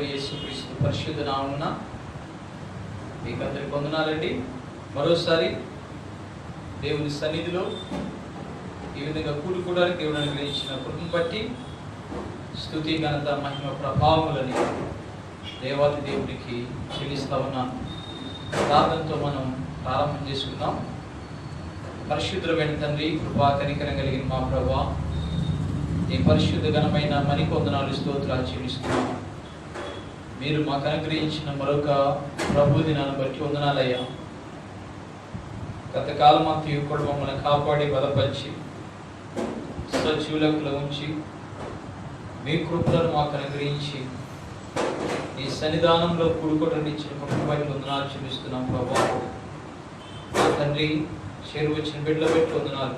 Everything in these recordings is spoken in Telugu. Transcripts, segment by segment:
ప్రభువైన యేసుక్రీస్తు పరిశుద్ధ నామమున మీకు అందరికీ వందనాలండి. మరోసారి దేవుని సన్నిధిలో ఈ విధంగా కూడుకోవడానికి దేవుడు అనుగ్రహించిన కృపను బట్టి స్తుతి, ఘనత, మహిమ, ప్రభావములని దేవాది దేవుడికి చెల్లిస్తా ఉన్నాను. ప్రార్థనతో మనం ప్రారంభం చేసుకుందాం. పరిశుద్ధమైన తండ్రి, కృపా కనికరం కలిగిన మా ప్రభువా, ఈ పరిశుద్ధ ఘనమైన మరికొందనాలు స్తోత్రాలు చెల్లిస్తున్నాము. మీరు మాకు అనుగ్రహించిన మరొక ప్రభు దినాన్ని బట్టి వందనాలయ్యా. గత కాలం అంతా కూడా మమ్మల్ని కాపాడి బలపరిచి సజీవులకు ఉంచి మీ కృపలను మాకు అనుగ్రహించి ఈ సన్నిధానంలో కూడుకోవడం ఇచ్చిన కృపను బట్టి వందనాలు చెల్లిస్తున్నాం ప్రభా. మా తండ్రి, చేరు వచ్చిన బిడ్డలు పెట్టి వందనాలు,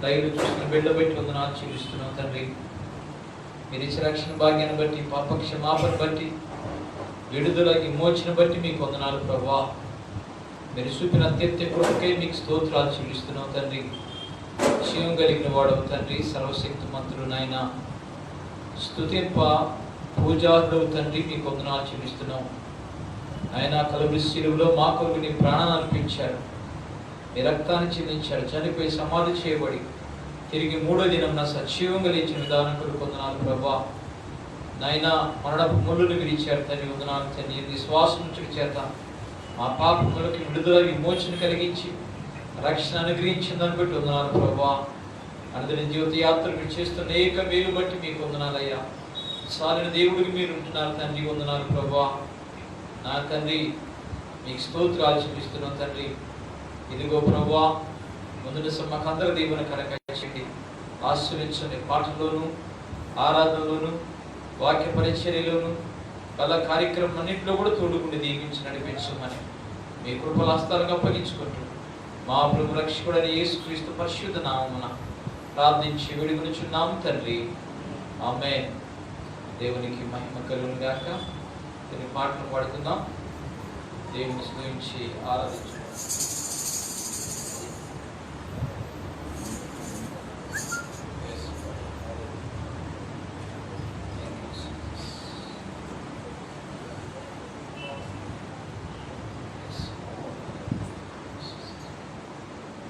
దయలు చూసిన బిడ్డలు పెట్టి వందనాలు చెల్లిస్తున్నాం తండ్రి. మీరు ఇచ్చిన రక్షణ భాగ్యాన్ని బట్టి, పాప క్షమాపణ బట్టి, విడుదల విమోచన బట్టి మీకు వందనాలు ప్రభా. మీరు చూపిన అత్యంత కృపకై మీకు స్తోత్రాలు చెల్లిస్తున్నాం తండ్రి. జీవం కలిగిన వాడవు తండ్రి, సర్వశక్తి మంత్రులు నాయన, స్తుతింప పూజారుడవు తండ్రి, మీకు వందనాలు చెల్లిస్తున్నాం. ఆయన కలువరి శిలువలో మా కొరకు నీ ప్రాణాన్ని అర్పించారు, మీ రక్తాన్ని చెల్లించారు, చనిపోయి సమాధి చేయబడి తిరిగి మూడో దినం సజీవంగా లేచిన విధానం కొరకు వందనాలు ప్రభా. నాయన మరణపు ముళ్ళును విరిచారు తండ్రి, వందనాలు తండ్రి. విశ్వాసం చేత మా పాపములకి విడుదల విమోచన కలిగించి రక్షణ అనుగ్రహించిన దాన్ని బట్టి వందనాలు ప్రభా. అనుదిన జీవిత యాత్రలు చేస్తున్న ఏక మేలు బట్టి మీకు వందనాలయ్యా. సాలిన దేవుడికి మీరు ఉంటున్నారు తండ్రి, వందనాలు ప్రభా. నా తండ్రి, మీకు స్తోత్రాలు చూపిస్తున్నాం తండ్రి. ఇదిగో ప్రభా, ముందు మాకు అందరి దేవుని కనకరించండి, ఆశీర్వదించండి. పాటల్లోను, ఆరాధనలోను, వాక్య పరిచర్యలోను, కళ కార్యక్రమం అన్నింటిలో కూడా తోడుకుండి దీవించి నడిపించమని మీ కృపల హస్తాలకు అప్పగించుకుంటూ మా ప్రభు రక్షకుడైన యేసుక్రీస్తు పరిశుద్ధ నామమున ప్రార్థించి వేడుకొనుచున్నాము తండ్రి, ఆమేన్. దేవునికి మహిమ కలుగును గాక. కొన్ని పాటలు పాడుకుందాం, దేవుని స్తుతించి ఆరాధించుకుందాం.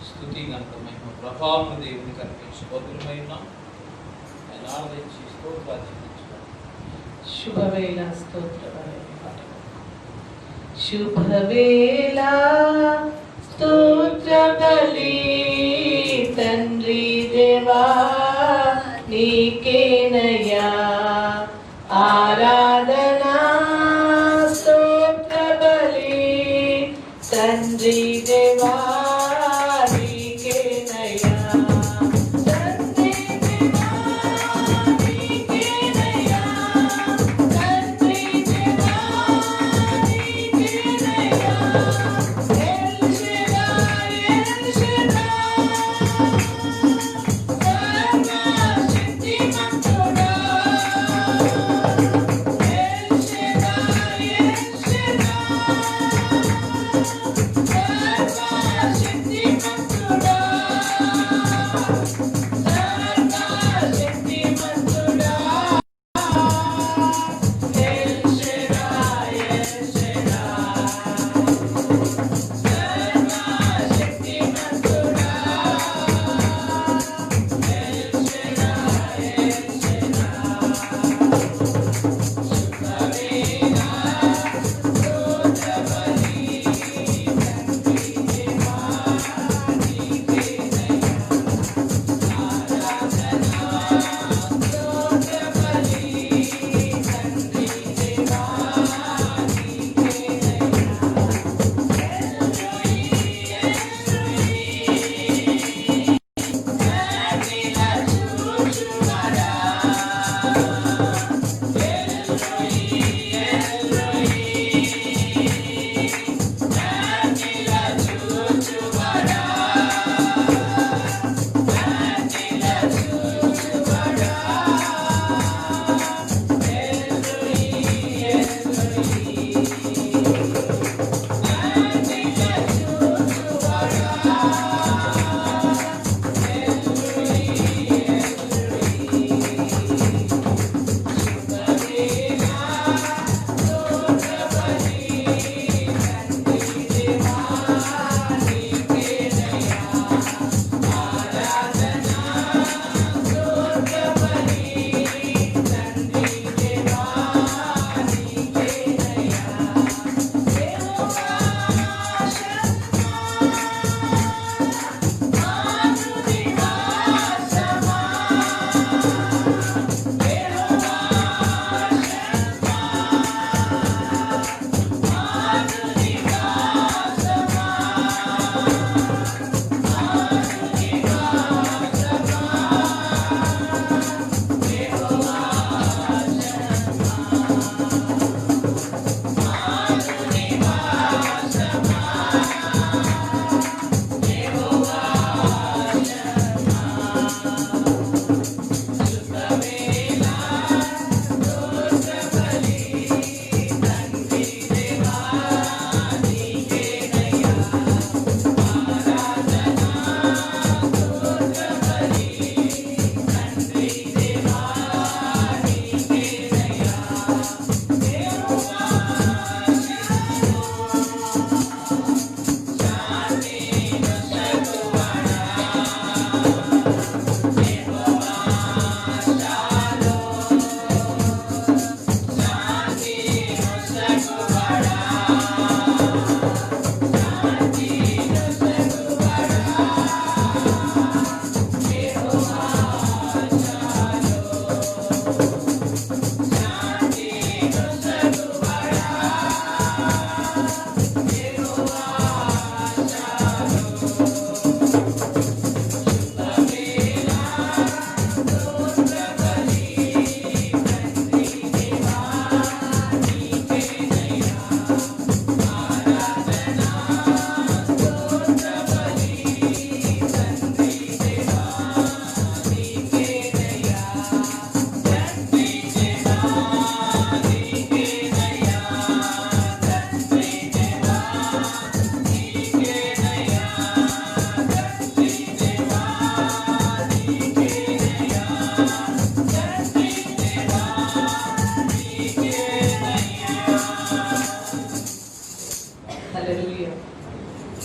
స్తుతి, ఘనత, మహిమ, ప్రభావం దేవునికి అర్పించి బదులమైన ఆయన ఆరాధించి స్తోత్రాలు చెల్లించుకోవాలి. శుభవేళ శుభవేళ స్తోత్ర బలి తండ్రి దేవా నీకేనయ్యా ఆరాధనా. స్తోత్ర బలి తండ్రి దేవా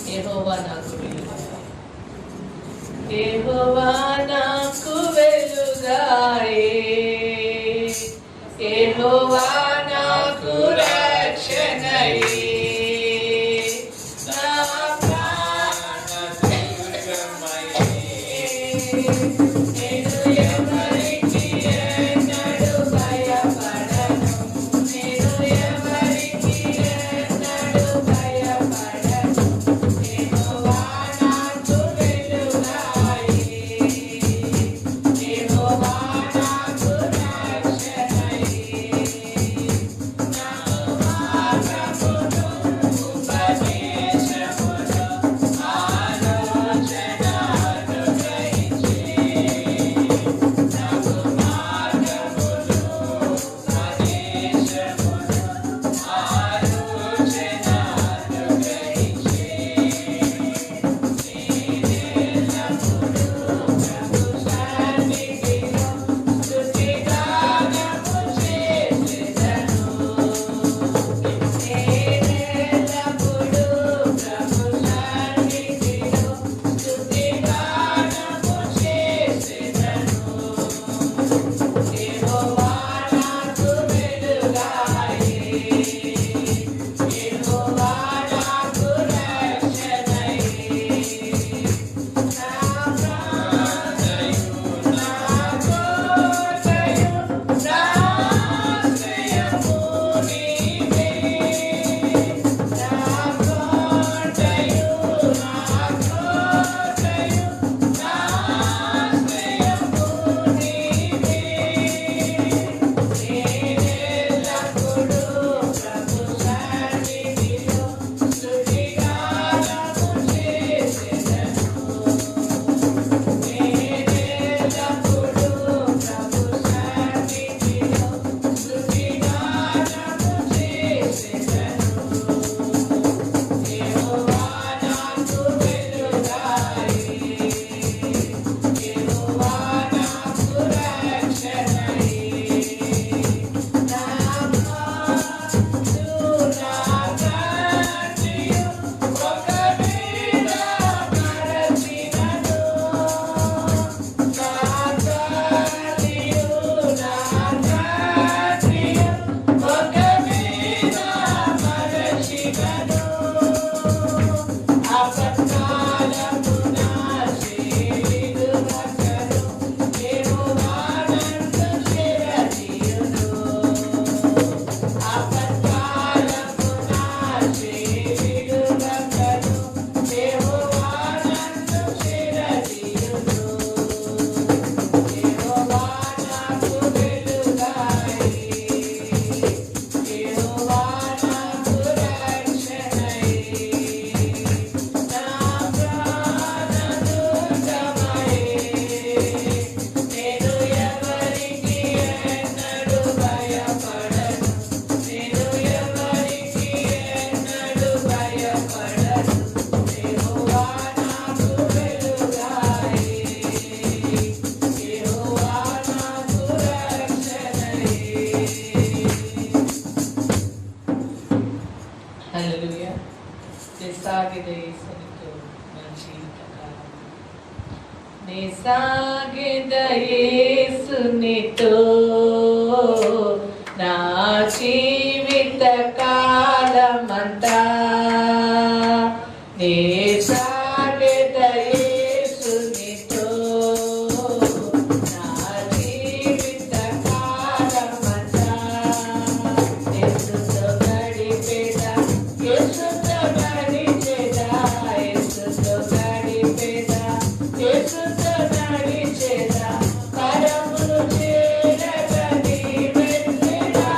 యెహోవా నాకు వెలుగాయే, యెహోవా నాకు వెలుగాయే, యెహోవా నాకు రక్షణయే, నా ప్రాణ దుర్గమయే. నేను ఎవరికి ఎన్నడూ భయపడను, నేను ఎవరికి ఎన్నడూ భయపడను. యెహోవా నాకు వెలుగాయే, యెహోవా నాకు రక్షణయే, నా మార్గమును ఉపదేశమును ఆలోచన అనుగ్రహించి, నాకు మార్గమును ఉపదేశమును ఆలోచన అనుగ్రహించి, నేనెల్లప్పుడూ ప్రభు సన్నిధిలో స్తుతిగానము చేసెదను. నేనెల్లప్పుడూ ప్రభు సన్నిధిలో స్తుతిగానము చేసెదను. యెహోవా నాకు వెలుగాయే, యెహోవా నాకు రక్షణయే, నా ప్రాణయు నా కోటయు నా ఆశ్రయము నీవే, నా కోటయు నా కోటయు నా ఆశ్రయము నీవే. నేనెల్లప్పుడూ ప్రభు సన్నిధిలో స్తుతిగానము చేసెదను. నేనెల్లప్పుడూ ప్రభు సన్నిధిలో స్తుతిగానము చేసెదను. యెహోవా నాకు వెలుగాయే, యెహోవా నాకు రక్షణయే, నా మాటు నా తండ్రియు ఒకవేళ మరచినను, నా తల్లియు నా తండ్రియు ఒకవేళ మరచినను, ఆపత్కాలమున చేయుదునకను యెహోవా నన్ను చేరదీయును. ఆపత్కాలమున చేయుదునకను యెహోవా నన్ను చేరదీయును. యెహోవా నాకు వెలుగాయే, యెహోవా నాకు రక్షణయే, నా ప్రాణ దుర్గమయే. నేను ఎవరికి ఎన్నడూ భయపడను, నేను ఎవరికి ఎన్నడూ భయపడను. యెహోవా నాకు వెలుగాయే, యెహోవా నాకు రక్షణయే. హల్లెలూయా. సాగిదే యేసునితో నా జీవితకాలం, నే సాగిద యేసునితో నా జీవిత కాలమంతా, నే సాగిద యేసునితో నా జీవిత కాలమంతా, యేసుతో గడిపేదా, యేసుతో నడిచేదా, యేసుతో గడిపేదా, యేసుతో నడిచేదా, పరమును చేరగని వెళ్ళెదా,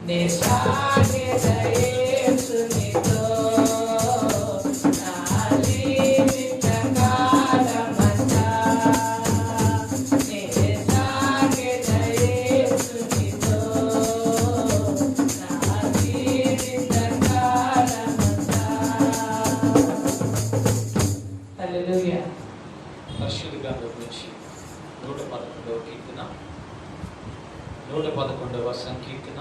నే సాగెద యేసునితో నా జీవిత కాలమంతా నే సాగెద యేసునితో నా జీవిత కాలమంతా. హల్లెలూయా. పరిశుద్ధ గ్రంథం నుంచి 111వ కీర్తన, 111వ సంకీర్తన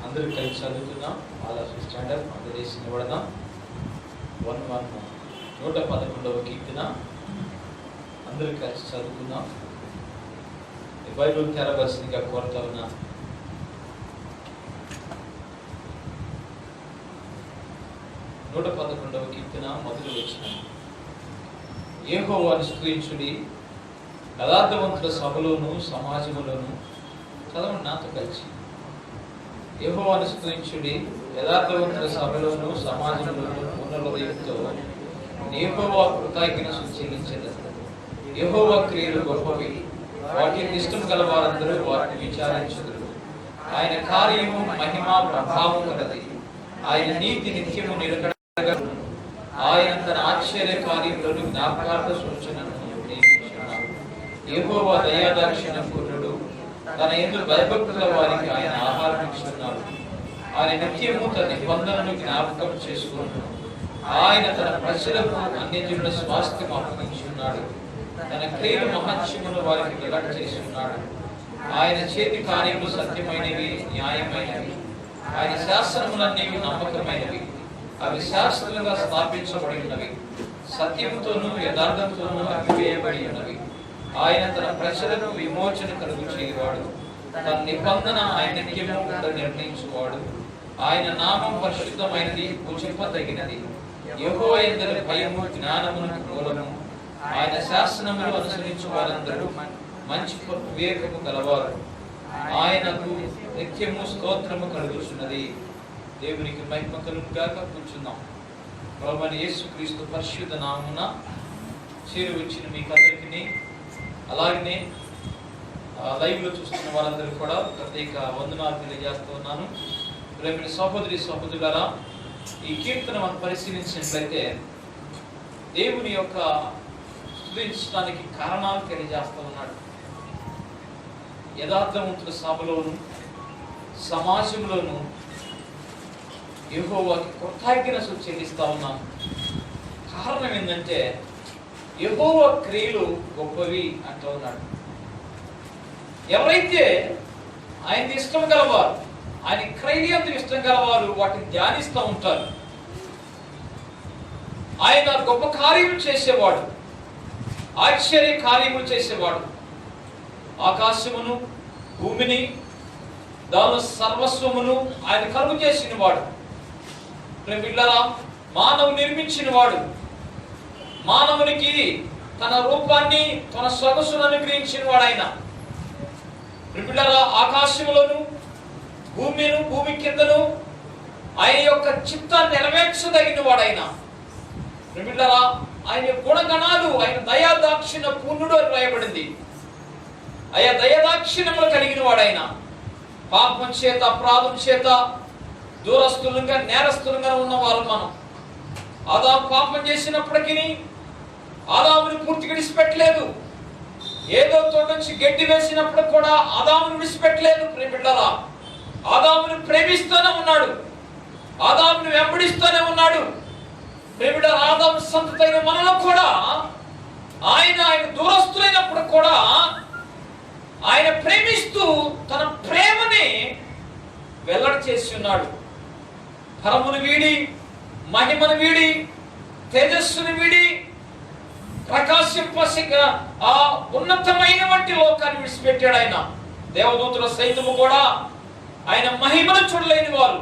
అందరూ కలిసి చదువుతున్నాం. ఆలోచన స్టాండర్డ్ అందరూ వేసి నిలబడదాం. 111వ కీర్తన అందరూ కలిసి చదువుకుందాం. బైబిల్ తెరవలసిందిగా కోరుతా ఉన్నా. 111వ కీర్తన మొదలు వచ్చిన యెహోవాను స్తుతించుడి, యథార్థవంతుల సభలోను సమాజములోను. చదవండి నాతో కలిసి. యెహోవాను స్తుతించుడి, యథార్థవంతుల సభలోను సమాజములోను పూర్ణ హృదయంతో యెహోవా కృతజ్ఞతలు చెల్లించెదరు. యెహోవా క్రియలు గొప్పవి, వాటిని ఇష్టం గల వారందరూ వాటిని విచారించుదురు. ఆయన కార్యము మహిమ ప్రభావం కలది, ఆయన నీతి నిత్యము నిలకడగా. ఆయన తన ఆశ్చర్య కార్యములను జ్ఞాపకార్థ సూచనను నియమించున్నాడు. యెహోవా దయాదాక్షిణ్య పూర్ణుడు, తన యందు భయభక్తుల వారికి ఆయన ఆహారం ఇస్తున్నాడు. ఆయన నిత్యము తన నిబంధనను జ్ఞాపకం చేసుకుంటున్నాడు. ఆయన తన ప్రజలకు అన్యజనుల స్వాస్థ్యం అప్పగించున్నాడు. తన క్రియలు మహత్యమును వారికి వెల్లడి చేస్తున్నాడు. ఆయన చేతి కార్యములు సత్యమైనవి, న్యాయమైనవి. ఆయన శాసనములన్నీ నమ్మకమైనవి, అవి శాస్త్రంగా స్థాపించబడి ఉన్నవి. సత్యముతోనూ యథార్థంతోనూ అభివేయబడి ఉన్నవి. ఆయన తన ప్రజలకు విమోచన కలుగు చేయవాడు. తన నిబంధన ఆయన నిత్యము నిర్ణయించువాడు. ఆయన నామం పరిశుద్ధమైనది, పూజింపదగినది. యెహోవా యందు భయము జ్ఞానమునకు మూలము. ఆయన శాసనములు అనుసరించు వారందరూ మంచి వివేకము గలవారు. ఆయనకు నిత్యము స్తోత్రము కలుగుచున్నది. దేవునికి మహిమ కలుగుగాక. కూర్చుందాం. ప్రభువైన యేసుక్రీస్తు పరిశుద్ధ నామమున చేరి వచ్చిన మీకందరికీ, అలాగనే లైవ్ లో చూస్తున్న వారందరూ కూడా ప్రత్యేక వందనాలు తెలియజేస్తూ ఉన్నాను. ప్రేమ సహోదరి సహోదరులారా, ఈ కీర్తన మనం పరిశీలించినట్లయితే దేవుని యొక్క స్తుతించడానికి కారణాలు తెలియజేస్తూ ఉన్నాడు. యథార్థవంతుల సభలోను సమాజంలోను యెహోవాకి కృతజ్ఞతలు చెల్లిస్తా ఉన్నాం. కారణం ఏంటంటే యెహోవా క్రియలు గొప్పవి అంటూ ఉన్నాడు. ఎవరైతే ఆయన ఇష్టం గలవారు, ఆయన క్రియలు ఇష్టం గలవారు వాటిని ధ్యానిస్తూ ఉంటారు. ఆయన గొప్ప కార్యములు చేసేవాడు, ఆశ్చర్య కార్యములు చేసేవాడు. ఆకాశమును భూమిని దాని సర్వస్వమును ఆయన కలుగు చేసిన వాడు. ప్రేమిళ్ళరా, మానవు నిర్మించిన వాడు. మానవునికి తన రూపాన్ని, తన సొగసును అనుగ్రహించిన వాడు ఆయన. ప్రేమిళ్ళరా, ఆకాశములను భూమిను, భూమి కిందను ఆయన యొక్క చిత్తాన్ని నెరవేర్చదగిన వాడు ఆయన. ప్రేమిళ్ళరా, ఆయన గుణగణాలు, ఆయన దయాదాక్షిణ పూర్ణుడు అని రాయబడింది. అయ్యా దయాదాక్షిణములు కలిగిన వాడైన, పాపం చేత అపరాధం చేత దూరస్తులుగా నేరస్తులుగా ఉన్నవారు మనం. ఆదాము పాపం చేసినప్పటికీ ఆదాముని పూర్తిగా విడిచిపెట్టలేదు. ఏదో తోట నుంచి గడ్డి వేసినప్పుడు కూడా ఆదాముని విడిచిపెట్టలేదు. ప్రేమిళ్ళరా, ఆదాముని ప్రేమిస్తూనే ఉన్నాడు, ఆదాముని వెంబడిస్తూనే ఉన్నాడు. ప్రేమిళ్ళరా, ఆదాము సంతతైన మనలో కూడా ఆయన దూరస్తులైనప్పుడు కూడా ఆయన ప్రేమిస్తూ తన ప్రేమని వెల్లడి చేసి ఉన్నాడు. పరమును వీడి, మహిమను వీడి, తేజస్సును వీడి, ప్రకాశింపసిగా ఆ ఉన్నతమైన వంటి లోకాన్ని విడిచిపెట్టాడు ఆయన. దేవదూతుల సైతము కూడా ఆయన మహిమను చూడలేని వారు,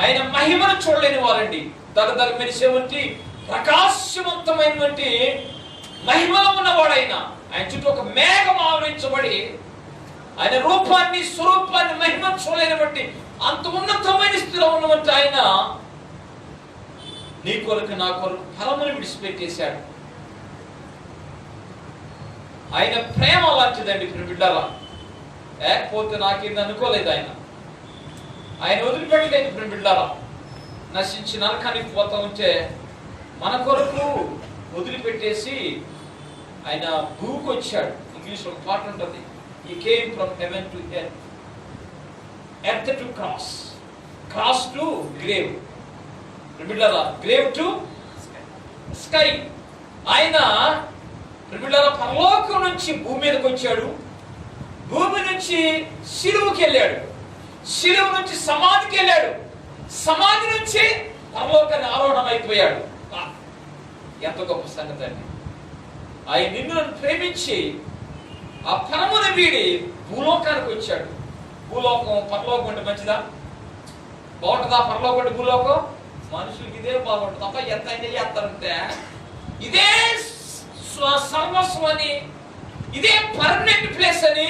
ఆయన మహిమను చూడలేని వారండి. దగదగ మెరిసేవంటి ప్రకాశవంతమైనటువంటి మహిమలో ఉన్నవాడైనా ఆయన చుట్టూ ఒక మేఘం ఆవరించబడి ఆయన రూపాన్ని, స్వరూపాన్ని, మహిమ చూడలేని బట్టి అంత ఉన్నతమైన స్థితిలో ఉన్నవంటి ఆయన నీ కొరకు నా కొరకు ఫలమును విడిచిపెట్టేశాడు. ఆయన ప్రేమ అలాంటిదండి. ఇప్పుడు బిడ్డలా లేకపోతే నాకేంది అనుకోలేదు ఆయన వదిలిపెట్టలేదు. ఇప్పుడు బిడ్డారా, నశించి నరకానికి పోతా ఉంటే మన కొరకు వదిలిపెట్టేసి ఆయన భూమికి వచ్చాడు. ఇంగ్లీష్ ఒక పాట ఉంటుంది, he came from heaven to earth, earth to cross, cross to grave, బిడ్డారా grave to sky. ఆయన బిడ్డారా పరలోకం నుంచి భూమి మీదకి వచ్చాడు, భూమి నుంచి శిలువుకి వెళ్ళాడు, శిలువు నుంచి సమాధికి వెళ్ళాడు, సమాధి నుంచి పరలోకాన్ని ఆరోహణం అయిపోయాడు. ఎంత గొప్ప సంగతి అండి! ఆయన నిన్ను ప్రేమించి ఆ పరమును వీడి భూలోకానికి వచ్చాడు. భూలోకం పరలోకం అంటే మంచిదా? బాగుంటుందా? పరలోకం అంటే భూలోకం మనుషులకి ఇదే బాగుంటుంది తప్ప ఎంత చేస్తారంటే ఇదే సర్వస్వం అని, ఇదే పర్మనెంట్ ప్లేస్ అని,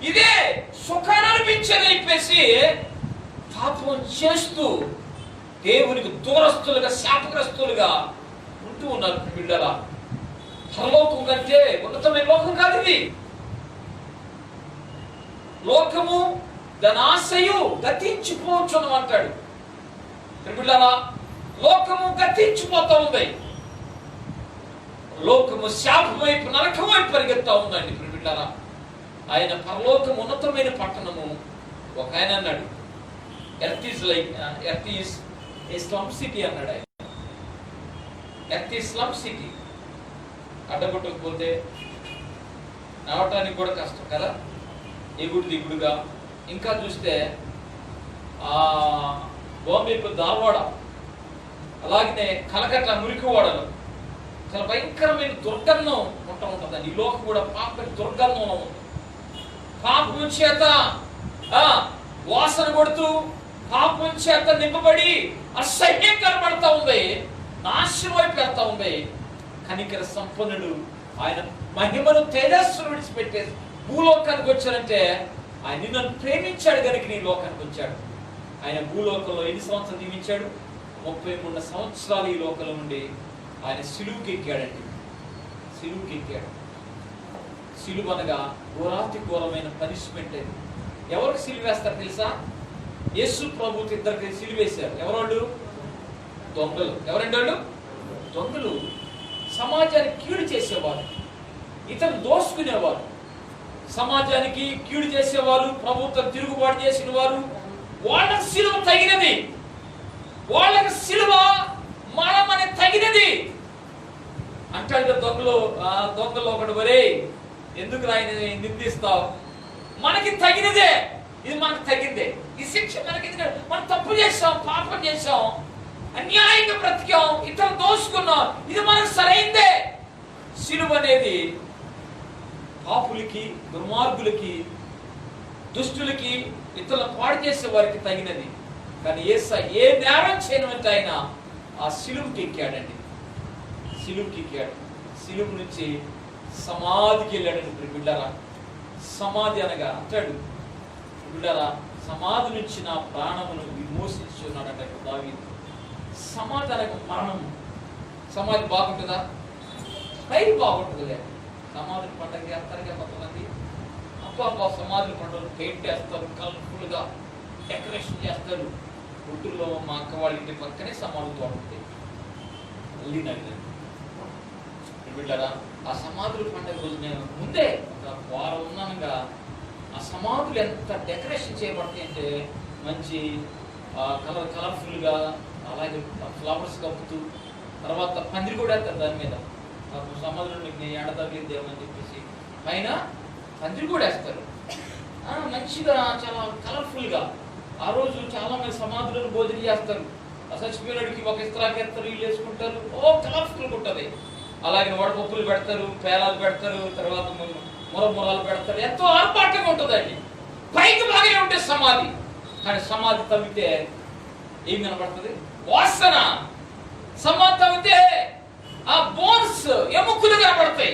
ఇదే సుఖాన్ని అనిపించని చెప్పేసి పాపం చేస్తూ దేవునికి దూరస్తులుగా శాపగ్రస్తులుగా ఉంటూ ఉన్నారు బిడ్డలా. పరలోకం కంటే ఉన్నతమైన లోకం కాదు ఇది. లోకము దాని ఆశయు గతించిపోవచ్చును అంటాడు బిడ్డలా. లోకము గతించిపోతా ఉంది, లోకము శాపం వైపు నరకం వైపు పరిగెత్తా ఉందండి బిడ్డలా. ఆయన పరలోకం ఉన్నతమైన పట్టణము. ఒక ఆయన అన్నాడు, earth is a slum city అన్నాడు ఆయన. Earth is slum city. అడ్డగొట్టకపోతే నడవటానికి కూడా కష్టం కదా, ఎగుడు దిగుడుగా. ఇంకా చూస్తే బాంబేకు ధార్వాడ, అలాగనే కలకత్తా మురికివాడలు చాలా భయంకరమైన దుర్గంధం ఉంటుందండి. ఈ లోకం కూడా పాప దుర్గంధంలో ఉంది. పాపం చేత వాసన కొడుతూ పాపం చేత నింపబడి అసహ్యం కనబడతా ఉంది, నాశనం వైపు వెళ్తా ఉంది. కనికర సంపన్నుడు ఆయన మహిమను తేజస్సును విడిచిపెట్టేసి భూలోకానికి వచ్చారంటే ఆయన నిన్ను ప్రేమించాడు కనుక నీ లోకానికి వచ్చాడు. ఆయన భూలోకంలో ఎన్ని సంవత్సరాలు జీవించాడు? 33 సంవత్సరాలు ఈ లోకంలో ఉండి ఆయన సిలువుకి ఎక్కాడండి. సిలువుకి ఎక్కాడు. సిలువ అనగా ఘోరాతి ఘోరమైన పనిష్మెంట్. అది ఎవరికి సిలువ వేస్తారు తెలుసా? యేసు ప్రభుకి ఇద్దరికి సిలువ వేశారు. ఎవరోళ్ళు? దొంగలు. ఎవరండి వాళ్ళు? దొంగలు. సమాజానికి కీడు చేసేవారు, ఇతను దోసుకునేవారు. సమాజానికి కీడు చేసేవారు, ప్రభుత్వం తిరుగుబాటు చేసిన వారు. వాళ్ళకి సిలువ తగినది, వాళ్ళకి సిలువ మనమని తగినది అంటాడు దొంగలు ఒకడు, వరే ఎందుకు ఆయన నిందిస్తావు? మనకి తగినదే, ఇది మనకు తగిందే, ఈ శిక్ష మనకి. మనం తప్పు చేసాం, పాపం చేసాం, అన్యాయంగా బ్రతికాం, ఇతరులు దోసుకున్నాం, ఇది మనకు సరైందే. సిలువ అనేది పాపులకి, దుర్మార్గులకి, దుష్టులకి, ఇతరులను పాడు చేసే వారికి తగినది. కానీ ఏ నేరం చేయనంటే ఆయన ఆ సిలువుకి ఎక్కాడండి. సిలువుకి ఎక్కాడు. సిలువు నుంచి సమాధికి వెళ్ళాడండి బిడ్డరా. సమాధి అనగా అంటాడు బిడ్డరా, సమాధి నుంచి నా ప్రాణమును విమోచించి ఉన్నాడంట దావీదు. సమాధి అనగా మరణం. సమాధి బాగుంటుందా? పైకి బాగుంటుందిలే. సమాధుల పండుగ చేస్తారుగా కొంతమంది. అబ్బా సమాధుల పండుగ పెయింట్ వేస్తారు, కలర్ఫుల్గా డెకరేషన్ చేస్తారు. గుంటూరులో మా అక్క వాళ్ళ ఇంటి పక్కనే సమాధి తోట ఉంది. బిడ్డరా, ఆ సమాధుల పండుగ రోజు నేను ముందే ఒక వారం ఉన్నానుగా ఆ సమాధులు ఎంత డెకరేషన్ చేయబడతాయి అంటే మంచి కలర్ఫుల్గా, అలాగే ఫ్లవర్స్ కప్పుతూ, తర్వాత పందిరి కూడా వేస్తారు దాని మీద. సమాధులు నీకు ఏడతగలేదేమని చెప్పేసి పైన పందిరి కూడా వేస్తారు. మంచిగా చాలా కలర్ఫుల్గా. ఆ రోజు చాలా మంది సమాధులను భోజనం చేస్తారు. చచ్చిపోయినడికి ఒక ఇస్త్రాకేస్తారు, ఇల్లు వేసుకుంటారు. కలర్ఫుల్గా ఉంటుంది. అలాగే వడపప్పులు పెడతారు, పేలాలు పెడతారు, తర్వాత మురమురాలు పెడతారు. ఎంతో ఆర్పాటంగా ఉంటుందండి. పైకి బాగానే ఉంటుంది సమాధి. కానీ సమాధి తవ్వితే ఏం కనబడుతుంది? వాసన. సమాధి తవ్వితే ఆ బోన్స్, ఎముకలు కనబడతాయి.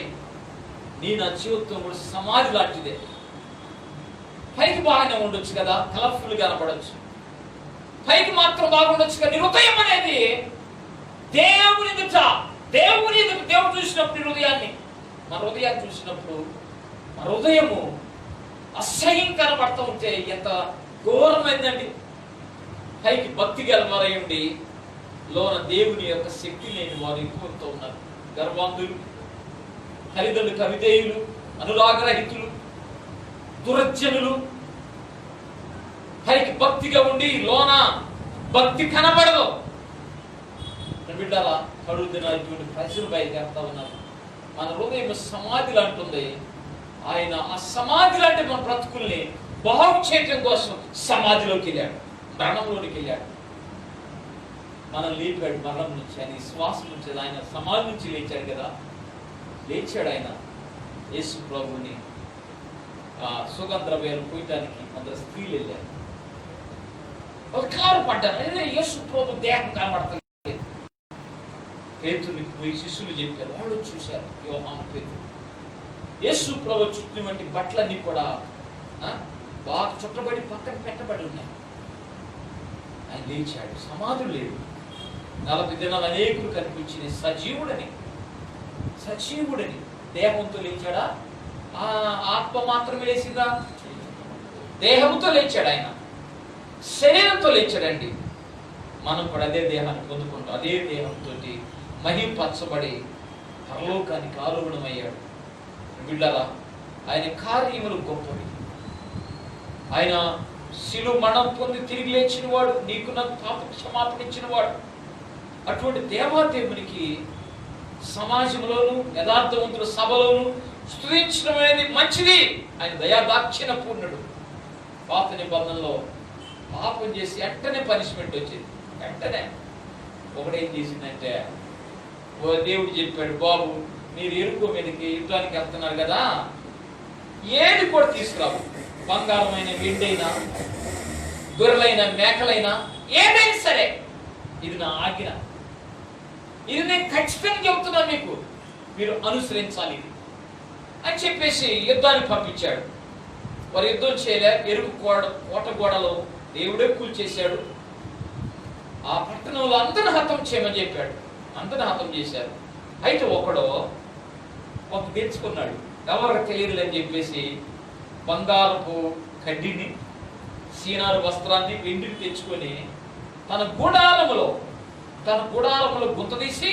నా జీవితం కూడా సమాధి లాంటిదే. పైకి బాగానే ఉండొచ్చు కదా, కలర్ఫుల్ గా కనపడచ్చు, పైకి మాత్రం బాగుండొచ్చు కదా. హృదయం అనేది దేవుని దేవుడు చూసినప్పుడు హృదయాన్ని, మన హృదయాన్ని చూసినప్పుడు మన హృదయము అసహ్యం కనబడుతూ ఉంటే ఎంత ఘోరమైందండి. పైకి భక్తి గలవారై ఉండి లోన దేవుని యొక్క శక్తి లేని వారు ఎక్కువతో ఉన్నారు. గర్వాంధులు, తల్లిదండ్రులు కవిధేయులు, అనురాగరహితులు, దురజ్జనులు, పైకి భక్తిగా ఉండి లోన భక్తి కనబడదు. బిడ్డలా కడుగుతున్న ఇటువంటి ప్రజలు బయలుదేరుతా ఉన్నారు. మన హృదయం సమాధి లాంటుంది. ఆయన ఆ సమాధి లాంటి మన బ్రతుకుల్ని బాగు చేయడం కోసం సమాధిలోకి వెళ్ళాడు, మరణంలోనికి వెళ్ళాడు. మనం లేపాడు మరణం నుంచి, ఆయన శ్వాస నుంచి. ఆయన సమాధి నుంచి లేచాడు కదా, లేచాడు ఆయన. యేసు ప్రభుని సుగంధద్రవ్యాలు పోయటానికి కొందరు స్త్రీలు వెళ్ళారు. వాళ్ళు కారు పడ్డారు. అదే యేసు ప్రభు దేహం కనబడతలేదు. పేతురునికి పోయి శిష్యులు చెప్పారు. వాళ్ళు చూశారు. యోహాను, పేతురు. యేసు ప్రభు చుట్టూ వంటి బట్టలన్నీ కూడా బాగా చుట్టబడి పక్కన పెట్టబడి ఉన్నాయి. ఆయన లేచాడు, సమాధులు లేడు. 40 దినాలు అనేకులు కనిపించిన సజీవుడని దేహంతో లేచాడా? ఆత్మ మాత్రమే లేచిందా? దేహంతో లేచాడు ఆయన, శరీరంతో లేచాడండి. మనం కూడా అదే దేహాన్ని పొందుకుంటాం. అదే దేహంతో మహింపరచబడి పరలోకానికి ఆరోహణమయ్యాడు. బిడ్డరా, ఆయన కార్యములు గొప్పవి. ఆయన శిలువ మరణం పొంది తిరిగి లేచిన వాడు, నీకు నాకు పాప క్షమాపణ ఇచ్చిన వాడు. అటువంటి దేవాదేవునికి సమాజంలోను యథార్థవంతుల సభలోను స్తుతించడం అనేది మంచిది. ఆయన దయాదాక్షిణ పూర్ణుడు. పాత నిబంధనలో పాపం చేసి వెంటనే పనిష్మెంట్ వచ్చేది. వెంటనే ఒకడేం చేసిందంటే, దేవుడు చెప్పాడు, బాబు మీరు ఎరుకో మీదకి యుద్ధానికి వెళ్తున్నారు కదా, ఏది కూడా తీసుకురావు. బంగారమైన, వెండైనా, గొర్రెలైన, మేకలైనా ఏదైనా సరే, ఇది నా ఆజ్ఞ, ఇది నేను ఖచ్చితంగా చెబుతున్నాను, మీకు మీరు అనుసరించాలి ఇది అని చెప్పేసి యుద్ధానికి పంపించాడు. వారు యుద్ధం చేయలే. ఎరుకు కోట గోడలో దేవుడే కూల్చేశాడు. ఆ పట్టణంలో అందరిని హతం చేయమని చెప్పాడు. అందరిని హతం చేశారు. అయితే ఒకడు ఒక తెచ్చుకున్నాడు, ఎవరికి తెలియదు అని చెప్పేసి బంగారపు కడ్డీని, సీనారు వస్త్రాన్ని, వెండిని తెచ్చుకొని తన గుడారములో గుంత తీసి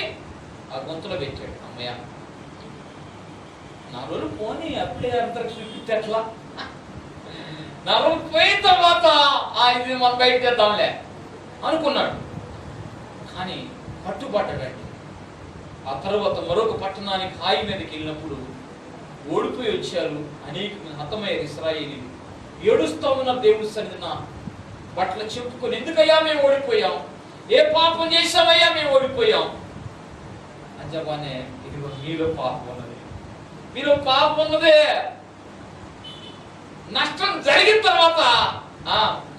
ఆ గుంతలో పెట్టాడు. అమ్మయ్య, నా రోజులు పోనీ అప్పుడే అంతరిక్ష ఎట్లా, నా రోజులు పోయిన తర్వాత ఇది మనం బయట చేద్దాంలే అనుకున్నాడు. కానీ పట్టుబడ్డాడండి. ఆ తర్వాత మరొక పట్టణానికి హాయి మీదకి వెళ్ళినప్పుడు ఓడిపోయి వచ్చారు. అనేక మంది హతమయ్యారు ఇశ్రాయేలీయులు. ఏడుస్తూ ఉన్న దేవుడి సన్నిధిన బట్టలు చెప్పుకొని, ఎందుకయ్యా మేము ఓడిపోయాం, ఏ పాపం చేశామయ్యా మేము ఓడిపోయాం అని చెప్పగానే, ఇదిగో మీలో పాపం ఉన్నది, మీలో పాపం ఉన్నదే. నష్టం జరిగిన తర్వాత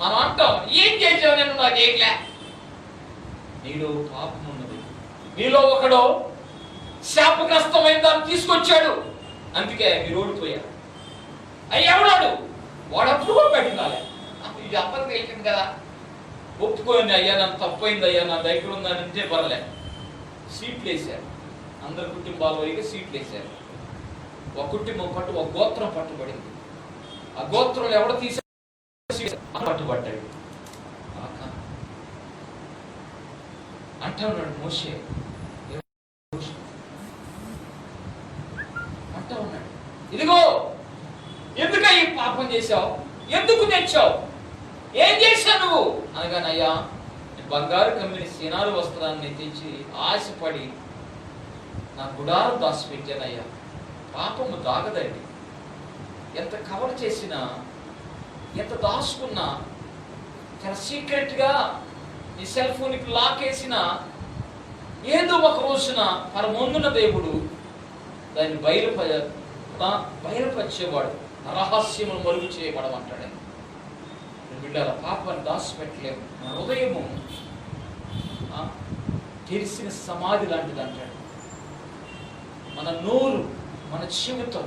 మనం అంటాం, ఏం చేసావు నేను, నాకు ఏంలే. నీలో పాపం ఉన్నది. మీలో ఒకడు శాపగ్రస్తమైన దాన్ని తీసుకొచ్చాడు, అందుకే మీరు ఓడిపోయారు. అయ్యి ఎవడాడు? వాడు అప్పుడు కూడా పెట్టిందాలే, ఇది అందరికి తెలిసింది కదా. ఒప్పుకోండి, అయ్యా నన్ను తప్పైంది, అయ్యా నా దగ్గర ఉందని అంటే పర్లే. సీట్లు వేశారు. అందరి కుటుంబాల వరకు సీట్లు వేశారు. ఒక కుటుంబం పట్టు, ఒక గోత్రం పట్టుబడింది. ఆ గోత్రంలో ఎవడ తీసే పట్టుబడ్డాడు. అంటా ఉన్నాడు మోషే, అంటా ఉన్నాడు, ఇదిగో ఎందుక ఈ పాపం చేశావు, ఎందుకు తెచ్చావు, ఏం చేశావు నువ్వు అనగానయ్యా, బంగారు కమ్మిని సీనారు వస్త్రాన్ని తెచ్చి ఆశపడి నా గుడారం దాచిపెట్టానయ్యా. పాపము దాగదండి. ఎంత కవర్ చేసినా, ఎంత దాచుకున్నా, చాలా సీక్రెట్గా నీ సెల్ ఫోన్కి లాక్ వేసినా, ఏదో ఒక రోజున పరమొందున దేవుడు దాన్ని బయలుపరిచేవాడు. రహస్యమును మరుగు చేయబడమంటాడు. బిడ్డల పాపాన్ని దాచిపెట్టలేము. మన హృదయము తెరిసిన సమాధి లాంటిది అంటాడు. మన నోరు, మన జీవితం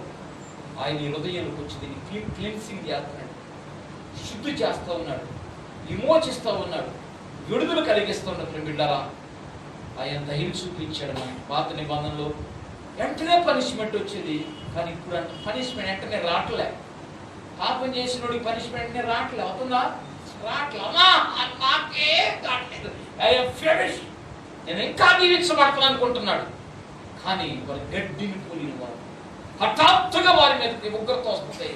ఆయన హృదయంలోకి వచ్చి దీన్ని క్లీన్సింగ్ చేస్తున్నాడు, శుద్ధి చేస్తూ ఉన్నాడు, విమోచిస్తూ ఉన్నాడు, విడుదల కలిగిస్తూ ఉన్నాడు. బిడ్డరా, ఆయన ధైర్యం చూపించాడు. మన పాత నిబంధనలో వెంటనే పనిష్మెంట్ వచ్చేది, కానీ ఇప్పుడు అంటే పనిష్మెంట్ వెంటనే రావట్లే. పాపం చేసినోడికి పనిష్మెంట్ రావట్లే, అవుతుందా? రావట్లే. అమ్మా నాకేం కావట్లేదు, ఐఎమ్ ఫినిష్, నేను ఇంకా జీవించబడతాను అనుకుంటున్నాడు. కానీ వారు గడ్డిని పోలిన వారు, హఠాత్తుగా వారి మీద ఉగ్రత వస్తుంది.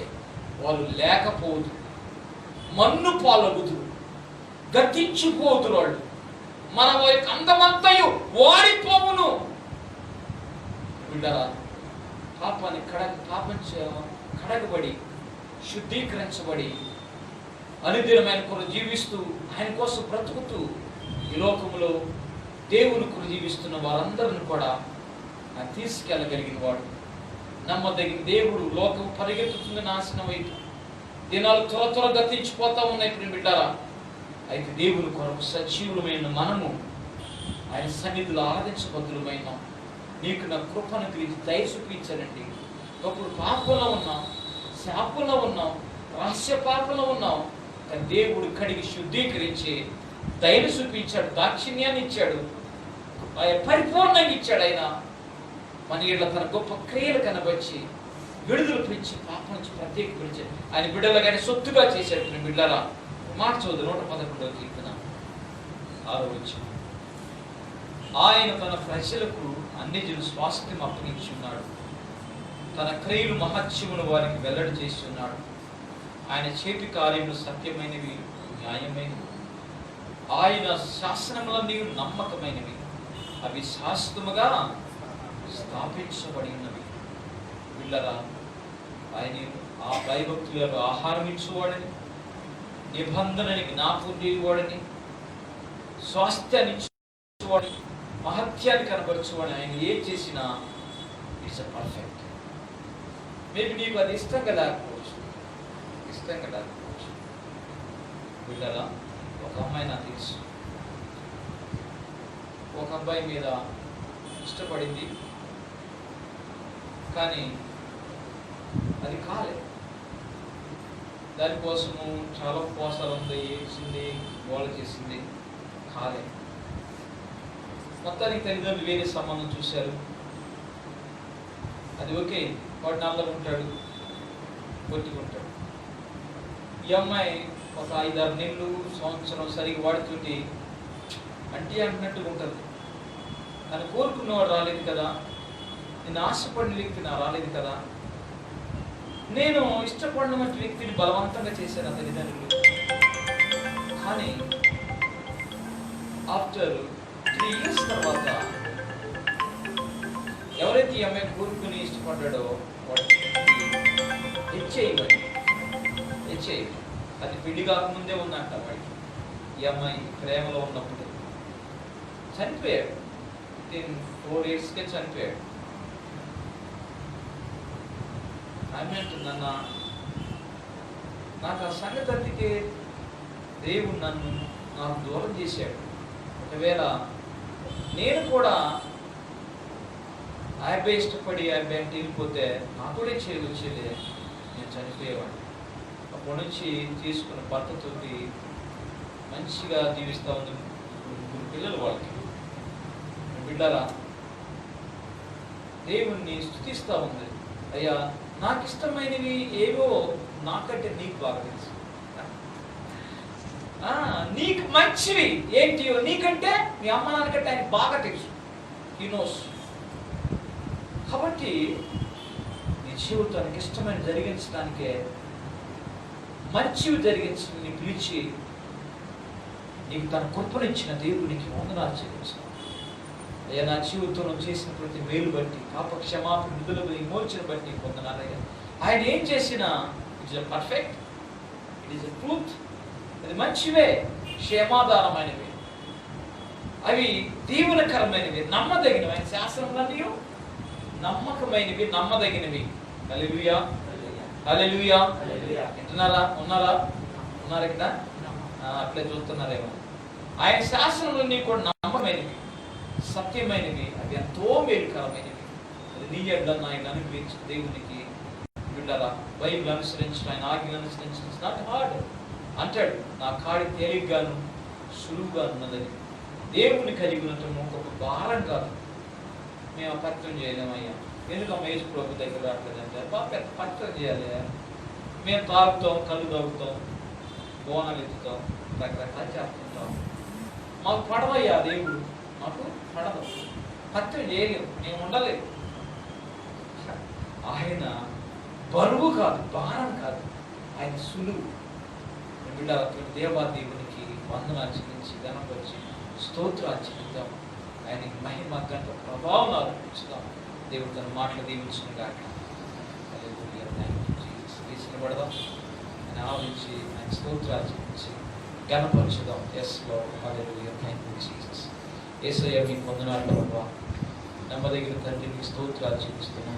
వాళ్ళు లేకపోదు, మన్ను పాలగుదు, గతించిపోదురు. వాళ్ళు మన యొక్క అందమంతయు వాడిపోవును. బిడ్డరా, పాపాన్ని కడగబడి శుద్ధీకరించబడి అనుదినం ఆయన కొరకు జీవిస్తూ ఆయన కోసం బ్రతుకుతూ ఈ లోకంలో దేవుని కొరకు జీవిస్తున్న వారందరిని కూడా ఆయన తీసుకెళ్ళగలిగిన వాడు, నమ్మదగిన దేవుడు. లోకం పరిగెత్తుతుంది నాశనం వైపు, దినాలు త్వర గతించిపోతా ఉన్నాయి. ఇప్పుడు బిడ్డారా, అయితే దేవుని కొరకు సజీవులమైన మనము ఆయన సన్నిధిలో ఆరాధించబద్దులమైన నీకు నా కృపను గురించి దయ చూపించానండి. ఒకప్పుడు పాపంలో ఉన్నాం, శాపంలో ఉన్నాం, రహస్య పాపంలో ఉన్నాం. కానీ దేవుడు కడిగి శుద్ధీకరించి దయను చూపించాడు, దాక్షిణ్యాన్ని ఇచ్చాడు, ఆయన పరిపూర్ణంగా ఇచ్చాడు. ఆయన మన ఇళ్ళ తన గొప్ప క్రియలు కనబచ్చి విడుదల పెంచి పాపం నుంచి ప్రత్యేకపరిచి ఆయన బిడ్డలుగానే సొత్తుగా చేశాడు. బిడ్డలా మాట చదువు 111వ కీర్తన 6వ వచనం. ఆయన తన ప్రజలకు అన్ని జనుల స్వాస్థ్యం అప్పగించి ఉన్నాడు, తన క్రియలు మహత్యమును వారికి వెల్లడి చేసి ఉన్నాడు. ఆయన చేతి కార్యములు సత్యమైనవి, న్యాయమైనవి. ఆయన శాసనములన్నీ నమ్మకమైనవి, అవి శాశ్వతముగా స్థాపించబడి ఉన్నవి. పిల్లరా, ఆయన ఆ భయభక్తులకు ఆహారం ఇచ్చేవాడని, నిబంధనని జ్ఞాపకం చేయవాడని, స్వాస్థ్యాన్ని ఇచ్చేవాడని, మహత్యాన్ని కనపరచువాడని. ఆయన ఏం చేసినా ఇట్స్ అ పర్ఫెక్ట్. మేబీ నీకు అది ఇష్టంగా లేకపోవచ్చు. పిల్లరా, ఒక అమ్మాయి నాకు తెలుసు, ఒక అబ్బాయి మీద ఇష్టపడింది, కానీ అది కాలే. దానికోసము చాలా ఉపవాసాలు ఉంది, ఏడ్చింది, గోల చేసింది, కాలే. మొత్తానికి తల్లిదండ్రులు వేరే సంబంధం చూశారు, అది ఓకే, వాడు నల్లగా ఉంటాడు, కొట్టుకుంటాడు. ఈ అమ్మాయి ఒక 5-6 నెలలు, సంవత్సరం సరిగ్గా వాడుతుంటే అంటే అంటున్నట్టుగా ఉంటుంది. తను కోరుకున్నవాడు రాలేదు కదా, నేను ఆశపడిన వ్యక్తి నా రాలేదు కదా, నేను ఇష్టపడిన వ్యక్తిని బలవంతంగా చేశాను ఆ తల్లిదండ్రులు. కానీ ఆఫ్టర్ 3 years తర్వాత ఎవరైతే ఈ అమ్మాయి కోరుకుని ఇష్టపడ్డాడో వాడికి హెచ్ఐవి, అది పెళ్లి కాకముందే ఉందంట వాడికి. ఈ అమ్మాయి ప్రేమలో ఉన్నప్పుడు చనిపోయాడు, 4 yearsకే చనిపోయాడు. ఆమె అంటుందన్న, నాకు ఆ సంగతి అందుకే దేవుడు నాకు దూరం చేశాడు. ఒకవేళ నేను కూడా ఆ అబ్బాయి ఇష్టపడి ఆ అబ్బాయి అంటే వెళ్ళిపోతే నాకు కూడా చేయవచ్చేదే, నేను చనిపోయేవాడిని. అప్పటి నుంచి తీసుకున్న భర్తతోటి మంచిగా జీవిస్తూ ఉంది. 3 పిల్లలు వాళ్ళకి. బిడ్డరా, దేవుణ్ణి స్తుతిస్తూ ఉంది. అయ్యా, నాకు ఇష్టమైనవి ఏవో నాకంటే నీకు బాగా తెలుసు, నీకు మంచివి ఏంటియో నీకంటే మీ అమ్మ నాన్నకంటే ఆయనకు బాగా తెలుసు. He knows. కాబట్టి నీ జీవితానికి ఇష్టమైన జరిగించడానికే, మంచివి జరిగించి పిలిచి నీకు తన కృపనిచ్చిన దేవునికి వందనాలు చెల్లించాను. అయ్యా, నా జీవితంలో చేసిన ప్రతి మేలు బట్టి, పాప క్షమాపణ, విడుదల విమోచన బట్టి పొందనాలయ్యా. ఆయన ఏం చేసినా it's a perfect, it is a truth. అది మంచివే, క్షేమాధారమైనవి, అవి దీవెనకరమైనవి, నమ్మదగినవి. ఆయన శాస్త్రములన్నీ నమ్మకమైనవి, నమ్మదగినవి. హల్లెలూయా, హల్లెలూయా. వింటున్నారా? ఉన్నారా ఇక్కడ? అట్లే చూస్తున్నారేమో. ఆయన శాస్త్రములన్నీ కూడా నమ్మకమైనవి, సత్యమైనవి, అవి ఎంతో మేలుకరమైనవి. అది నీ ఎడ్లను ఆయన అనుగ్రహించిన దేవునికి బిడ్డరా, బైబిల్ అనుసరించిన, ఆయన ఆజ్ఞలు అనుసరించిన నాట్ హార్డ్ అంటాడు. నా కాడి తేలిగ్గాను సులువుగా ఉన్నదని. దేవుని కలిగి ఉండటం ఒక భారం కాదు. మేము పత్రం చేయలేమయ్యా, ఎందుకమ్మా యేసు ప్రభు దగ్గర రావట్లేదంటే, పెద్ద పత్రం చేయాలి, మేము తాగుతాం, కళ్ళు తాగుతాం, బోనాలు ఎత్తుతాం, రకరకాలు చేస్తుంటాం. మాకు పడవయ్యా దేవుడు, మాకు పడదు, హత్య చేయలేము, మేము ఉండలేము. ఆయన బరువు కాదు, భారం కాదు, ఆయన సులువు. బిడ్డ దేవాదేవునికి వందనాలు చెల్లించి ఘనపరిచి స్తోత్రాలు చెల్లిద్దాం. ఆయనకి మహిమ గంట ప్రభావం ఆరోపించుదాం. దేవుడు తన మాటలు దీవించిన గాక. పడదాం, ఆయన ఆలోచించి ఆయన స్తోత్రాలు చెల్లించి ఘనపరచుదాం. Yes lord, hallelujah, thank you Jesus. యేసయ్య మీకు వందనాలు ప్రభా. నమ్మదగిన తండ్రి మీకు స్తోత్రాలు చెల్లిస్తున్నాం.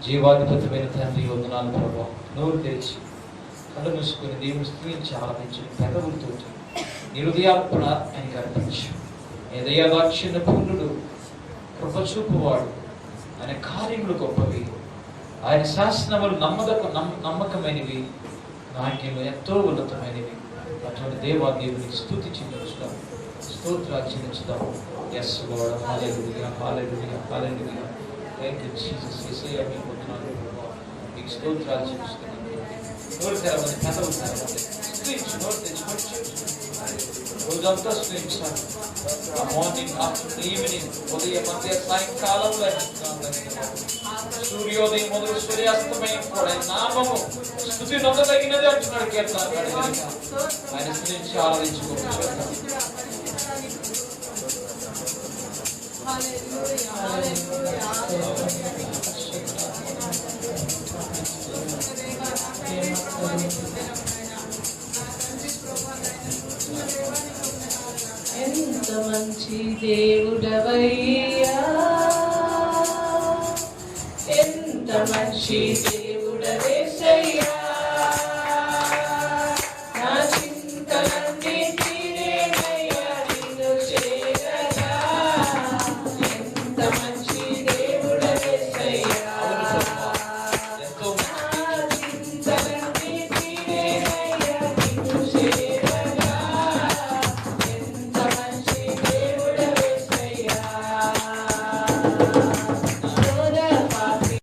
జీవాధిపతమైన తండ్రి వందనాలు ప్రభా. నోరు తెరిచి కళ్ళు మూసుకొని దేవుని స్తుతించి ఆరాధించి పెదవులతో నీ హృదయార్పణ ఆయనకి అర్పించు. దయాదాక్షిణ్య పూర్ణుడు, కృపచూపువాడు, ఆయన కార్యములు గొప్పవి, ఆయన శాసనములు నమ్మకమైనవి, నాట్యంలో ఎంతో ఉన్నతమైనవి. అటువంటి దేవాదేవునికి స్తుతి చెల్లించుదాం, స్తోత్రాలు చెల్లించుదాం. Yes lord, hallelujah, hallelujah, hallelujah. Thank you Jesus. యేసయ్య మీకు వందనాలు ప్రభువా. మీకు స్తోత్రాలు చెల్లిస్తున్నాను. నోరు తెరవని, పెదవులు తెరవని, స్తుతించు, నోరు తెచ్చి రోజంతా స్తుతించాలి. మార్నింగ్, ఆఫ్టర్నూన్, ఈవినింగ్, ఉదయం, మధ్య, సాయంకాలంలో సూర్యోదయం మొదలు సూర్యాస్తమయం కూడా నామము స్తుతి నొక్కదగినది అంటున్నాడు కీర్తనకారుడు. ఆయన స్తుతించి ఆరాధించుకోవచ్చు. ఎంత మంచి దేవుడవయ్యా, ఎంత మంచి దేవుడవేసయ్యా. నా చింతలన్నీ తీరేనయ్యా నిన్ను చేరగా. ఎంత మంచి దేవుడవేసయ్యా. చింతలన్నీ తీరేనయ్యా నిన్ను చేరగా. ఎంత మంచి దేవుడవేసయ్యా. సోదర పాపి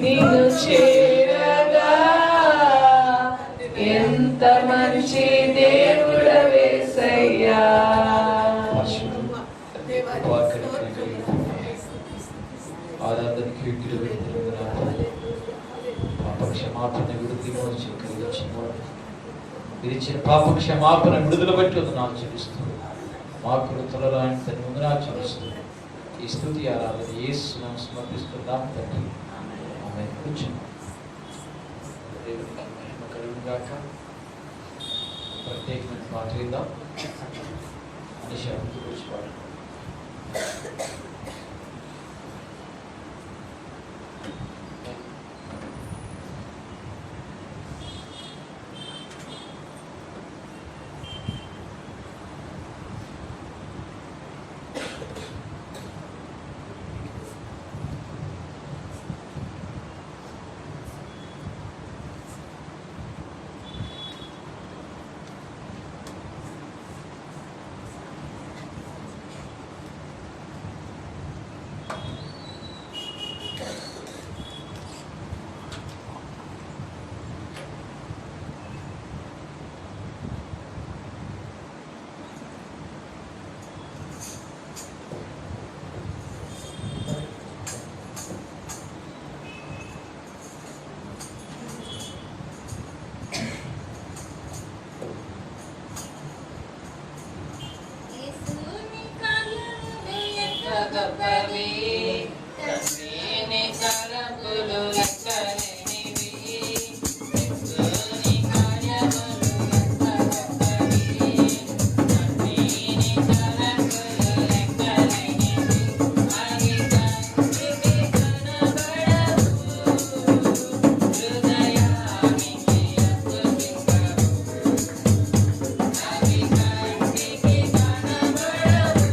నిన్ను చేరగా ఎంత మంచి దేవుడవేసయ్యా. ఆరాధనకి యోగ్యులు పాప క్షమాపణ విడుదల విరిచిన పాప క్షమాపణ విడుదల బట్టి వందనాలు చెల్లిస్తుంది. మా కృతులలో ఆయన తన వందనాలు చెల్లిస్తుంది. ఈ స్తుతి ఆరాధన యేసు నామమున సమర్పిస్తున్నాం తండ్రి. ఆమేన్. కూర్చున్నాం. దేవునికి మహిమ కలుగును గాక. ప్రత్యేకమైన పాట విందాం. మనిషి గురించి పాడు. గొప్పవి తండ్రిని తలపులు లెక్కలేనివి. యేసుని కార్యములు ఎంత గొప్పవి తండ్రిని తలపులు లెక్కలేనివి. అవి కంటికి కనబడవు, హృదయానికి అద్భుతింపవు. అవి కంటికి కనబడవు,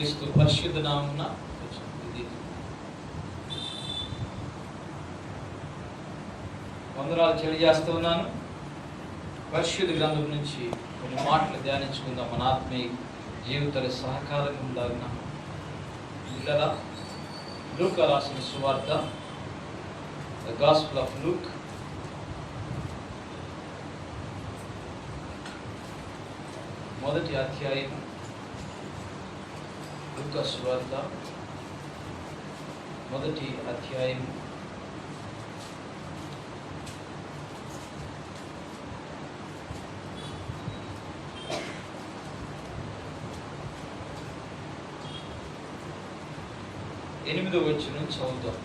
యేసుక్రీస్తు పరిశుద్ధ నామమున వందనాలు తెలియజేస్తూ ఉన్నాను. పరిశుద్ధ గ్రంథం నుంచి కొన్ని మాటలు ధ్యానించుకుందాం. మన ఆత్మీయ జీవితాల సహకారంగా ఉండాలన్నా పిల్లరా, లూకా రాసిన సువార్త, ద గాస్పెల్ ఆఫ్ లూక్, మొదటి అధ్యాయం. లూకా సువార్త మొదటి అధ్యాయం 8వ వచనం చదువుతాం.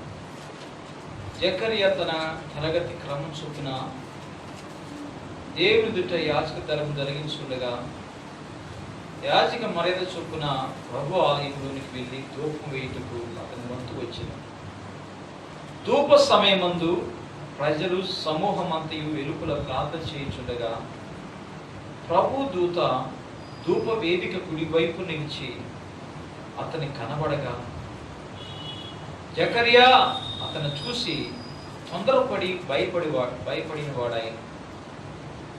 జకరియా తన తరగతి క్రమం చొప్పున దేవుని దుట యాజక ధర్మం జరిగించుండగా యాజక మర్యాద చొప్పున ప్రభు ఆలయంలోనికి వెళ్ళి ధూపం వేయుటకు అతని వంతు వచ్చింది. ధూప సమయమందు ప్రజలు సమూహమంతయు వెలుపల ప్రార్థన చేయుచుండగా ప్రభు దూత ధూప వేదిక కుడివైపు నిలిచి అతని కనబడగా జకరియా అతను చూసి తొందరపడి భయపడిన వాడాయి.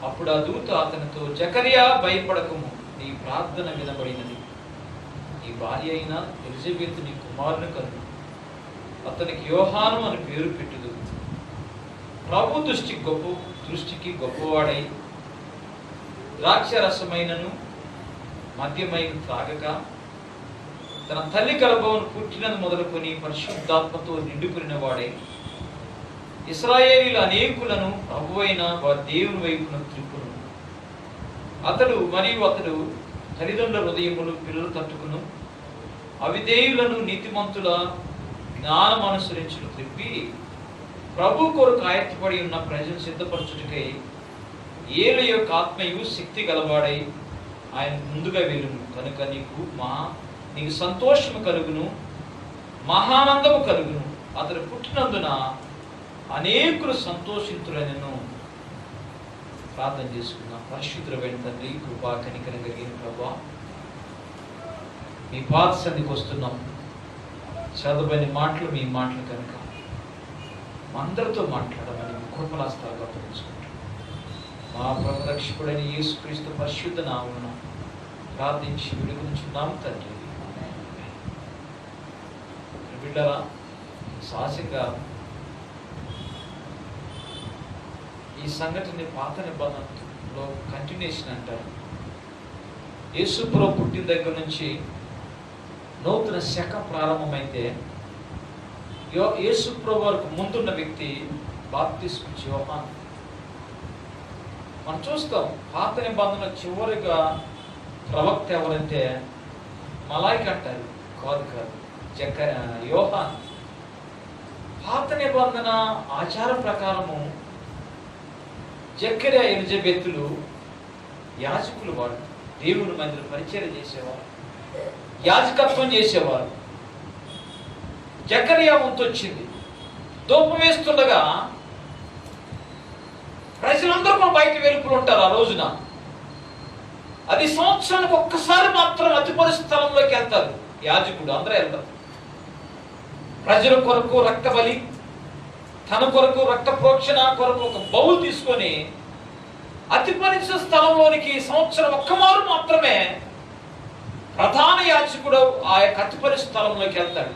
అప్పుడు ఆ దూత అతనితో, జకరియా భయపడకము, నీ ప్రార్థన వినబడినది. నీ భార్య అయిన ఎలిజబెత్ నీ కుమారుని కను, అతనికి యోహాను అని పేరు పెట్టుదు. ప్రభు దృష్టికి గొప్పవాడై ద్రాక్షరసమైనను మద్యమైన త్రాగక తన తల్లి గర్భమును పుట్టినది మొదలుకొని పరిశుద్ధాత్మతో నిండుకున్న వాడే ఇశ్రాయేలీయుల అనేకులను ప్రభువైన వారి దేవుని వైపున త్రిప్పును. అతడు తల్లిదండ్రుల హృదయములు పిల్లలు తట్టుకును, అవిధేయులను నీతిమంతుల జ్ఞానం అనుసరించును త్రిప్పి ప్రభు కొరకు ఆయత్తపడి ఉన్న ప్రజలు సిద్ధపరచుటకై ఏలు యొక్క ఆత్మయు శక్తి గలవాడై ఆయన ముందుగా వెళ్ళును. కనుక నీకు సంతోషము కలుగును, మహానందము కలుగును. అతడు పుట్టినందున అనేకులు సంతోషింతులనను. ప్రార్థన చేసుకుందాం. పరిశుద్ధుడైన తండ్రి, కృపా కనికరం కలిగిన ప్రభువా, మీ పాద సన్నిధికి వస్తున్నాం. చదవని మాటలు మీ మాటలు కనుక అందరితో మాట్లాడమని మీ కృపలాస్తాగా తెలుసుకుంటాం. మా ప్రభు రక్షకుడైన యేసుక్రీస్తు పరిశుద్ధ నామమున ప్రార్థించి విడుదలుచున్నాం తండ్రి. బిడ్డరా, సహజంగా ఈ సంఘటన పాత నిబంధనలో కంటిన్యూషన్ అంటారు. యేసుప్రభు పుట్టిన దగ్గర నుంచి నూతన శకం ప్రారంభమైతే యేసుప్రభు వరకు ముందున్న వ్యక్తి బాప్తిస్ము యోహాను. మనం చూస్తాం పాత నిబంధన చివరిగా ప్రవక్త ఎవరంటే మలాయిక అంటారు. కాదు యోహాను. పాత నిబంధన ఆచారం ప్రకారము జకరియా ఎలిజబెతులు యాజకులు, వాడు దేవుని మందిరం పరిచయం చేసేవారు, యాజకత్వం చేసేవారు. జకరియా వంతు వచ్చింది. ధూపం వేస్తుండగా ప్రజలందరూ కూడా బయట వెలుపులు ఉంటారు. ఆ రోజున అది సంవత్సరానికి ఒక్కసారి మాత్రం అతి పరిస్థలంలోకి వెళ్తారు యాజకుడు. అందరూ వెళ్తారు. ప్రజల కొరకు రక్త బలి, తన కొరకు రక్త ప్రోక్షణ కొరకు ఒక బౌల్ తీసుకొని అతి పరిశుద్ధ స్థలంలోనికి సంవత్సరం ఒక్కమారు మాత్రమే ప్రధాన యాజకుడు ఆ యొక్క అతి పరిశుద్ధ స్థలంలోకి వెళ్తాడు.